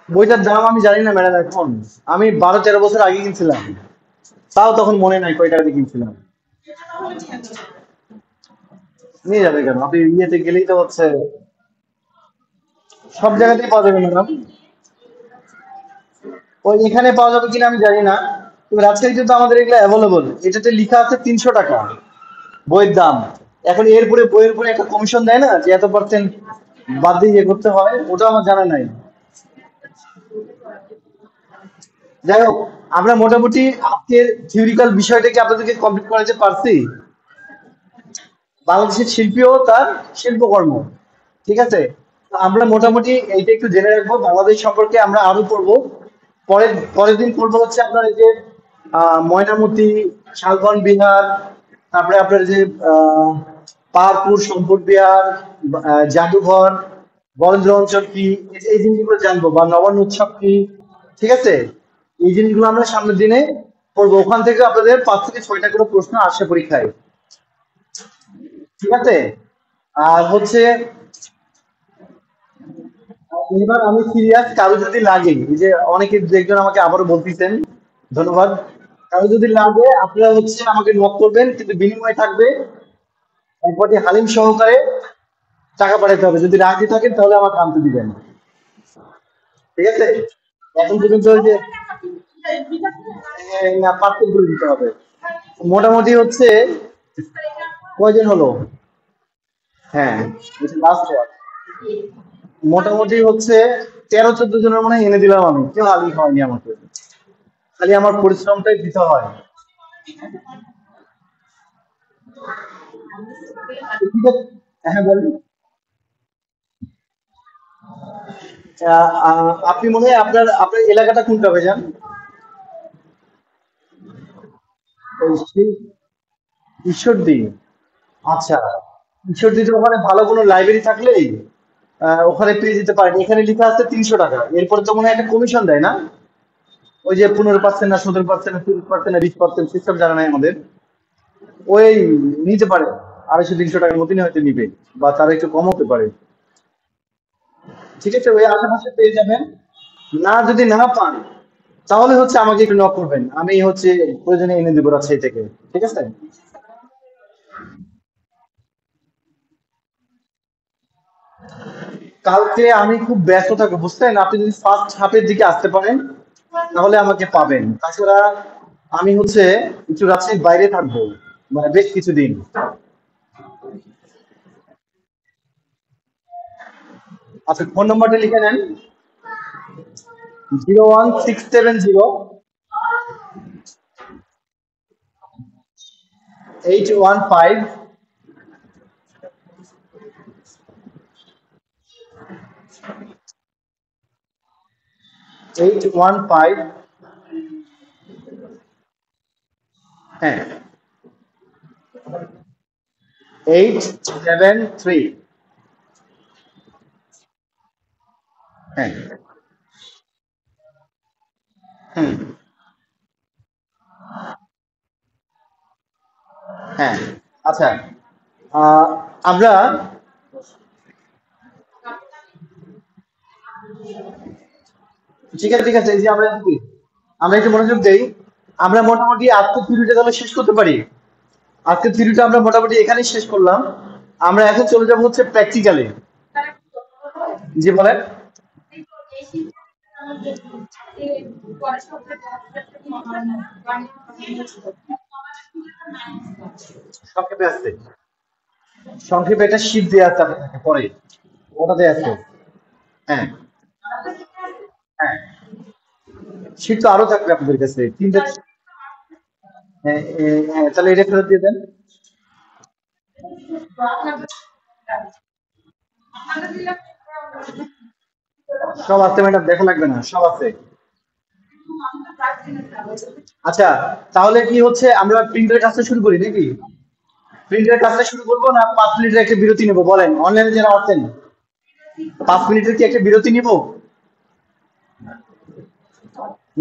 বইটার দাম আমি জানি না ম্যাডাম এখন, আমি 12-13 বছর আগে কিনছিলাম, তাও তখন মনে নাই কয় টাকা দিয়ে কিনছিলাম। নিয়ে যাবে কেন, আপনি ইয়েতে গেলেই তো হচ্ছে সব জায়গাতেই পাওয়া যাবে ম্যাডাম। ওই এখানে পাওয়া যাবে কিনা আমি জানি না, তবে রাজশাহীতে তো আমাদের এগুলো অ্যাভেলেবল। এটাতে লেখা আছে 300 টাকা বইয়ের দাম। এখন এরপরে বইয়ের উপরে একটা কমিশন দেয় না, যে এত% বাদ দিয়ে ইয়ে করতে হয়, ওটা আমার জানা নাই। যাই হোক, আমরা মোটামুটি আজকের থিওরিক্যাল বিষয়টাকে আপনাদেরকে কমপ্লিট করাতে পারছি। বাংলাদেশের শিল্পী ও তার শিল্পকর্ম, ঠিক আছে। তো আমরা মোটামুটি এইটা একটু জেনে রাখবো, বাংলাদেশ সম্পর্কে আমরা আরো পড়বো। পরের পরের দিন পড়বো হচ্ছে আপনার এই যে ময়নামতি, শালবন বিহার, তারপরে আপনার যে আহ পাহাড়পুর সম্পদ বিহার, জাদুঘর, বরেন্দ্র অঞ্চল কি, এই জিনিসগুলো জানবো, বা নবান্ন উৎসব কি। ঠিক আছে, এই জিনিসগুলো আমরা সামনের দিনে পড়বো। ওখান থেকে আপনাদের 5 থেকে 6টা করে প্রশ্ন আসে পরীক্ষায়। ঠিক আছে। আর হচ্ছে এবার আমি সিরিয়াস, কারো যদি লাগে, এই যে অনেকে দু একজন আমাকে আবারও বলতেছেন, ধন্যবাদ। কারো যদি লাগে আপনারা হচ্ছে আমাকে নক করবেন, কিন্তু বিনিময় থাকবে একবারটি হালিম সহকারে টাকা পাঠাতে হবে। যদি রাজি থাকেন তাহলে আমাকে আনতে দিবেন। ঠিক আছে, এখন পর্যন্ত ওই যে না, পার্সেল করে দিতে হবে। মোটামুটি হচ্ছে কয়জন হলো? হ্যাঁ, লাস্ট ওয়ান। মোটামুটি হচ্ছে 13-14 জনের মনে হয় এনে দিলাম আমি, কেউ হালি হয়নি আমাকে, খালি আমার পরিশ্রমটাই দিতে হয়। হ্যাঁ বলেন। আপনি মনে হয় আপনার আপনার এলাকাটা কোনটা ভাইজান? ওই ঈশ্বরদী। আচ্ছা, ঈশ্বরদীতে ওখানে ভালো কোনো লাইব্রেরি থাকলেই ওখানে পেয়ে যেতে পারেন। এখানে লেখা আছে 300 টাকা, এরপরে তো মনে হয় একটা কমিশন দেয় না? ওই যে 15% না 17% না 30% না 20% সিস্টেম জানা নাই আমাদের। ওই নিতে পারে, 250-300 টাকার মতনই হয়তো নিবে, বা তার একটু কম হতে পারে। ঠিক আছে, ওই আশেপাশে পেয়ে যাবেন। না, যদি না পান তাহলে হচ্ছে আমাকে একটু নক করবেন, আমি হচ্ছে প্রয়োজনে এনে দেবো রাজশাহী থেকে। ঠিক আছে। কালকে আমি খুব ব্যস্ত থাকবো বুঝছেন, আপনি যদি ফার্স্ট হাফের দিকে আসতে পারেন তাহলে আমাকে পাবেন। তাছাড়া আমি হচ্ছে একটু রাজশাহীর বাইরে থাকবো, মানে বেশ কিছুদিন। আচ্ছা, ফোন নাম্বারটা লিখে নেন। 01670 815 হ্যাঁ 873 হ্যাঁ হুম হ্যাঁ আচ্ছা, আহ, আমরা ঠিক আছে ঠিক আছে, এই যে আমরা একটু মনোযোগ দেই। আমরা মোটামুটি আজকের থিওরিটা তাহলে শেষ করতে পারি। আজকের থিওরিটা আমরা মোটামুটি এখানেই শেষ করলাম। আমরা এখন চলে যাবো হচ্ছে প্র্যাকটিক্যালে। জি বলেন। সংক্ষেপে আসছে, সংক্ষেপে একটা শীট দেওয়া আছে আপনাকে পরে, ওটাতে আছে। হ্যাঁ হ্যাঁ, শীট তো আরো থাকবে আপনাদের কাছে তিনটা। হ্যাঁ হ্যাঁ, তাহলে এটা ফেরত দিয়ে দেন। সব আছে ম্যাডাম, দেখা লাগবে না, সব আছে। আচ্ছা, তাহলে কি হচ্ছে আমরা প্রিন্টের কাজটা শুরু করি নাকি? প্রিন্টের কাজটা শুরু করবো না 5 মিনিটের একটা বিরতি নেবো, বলেন অনলাইনে যারা আছেন। 5 মিনিটের কি একটা বিরতি নিব,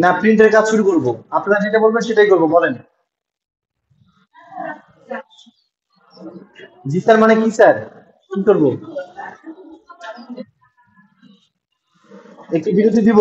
না প্রিন্টের কাজ শুরু করব? আপনারা যেটা বলবেন সেটাই করবো, বলেন। জি স্যার মানে কি স্যার, কি করবো? একটি বিরতি দিব?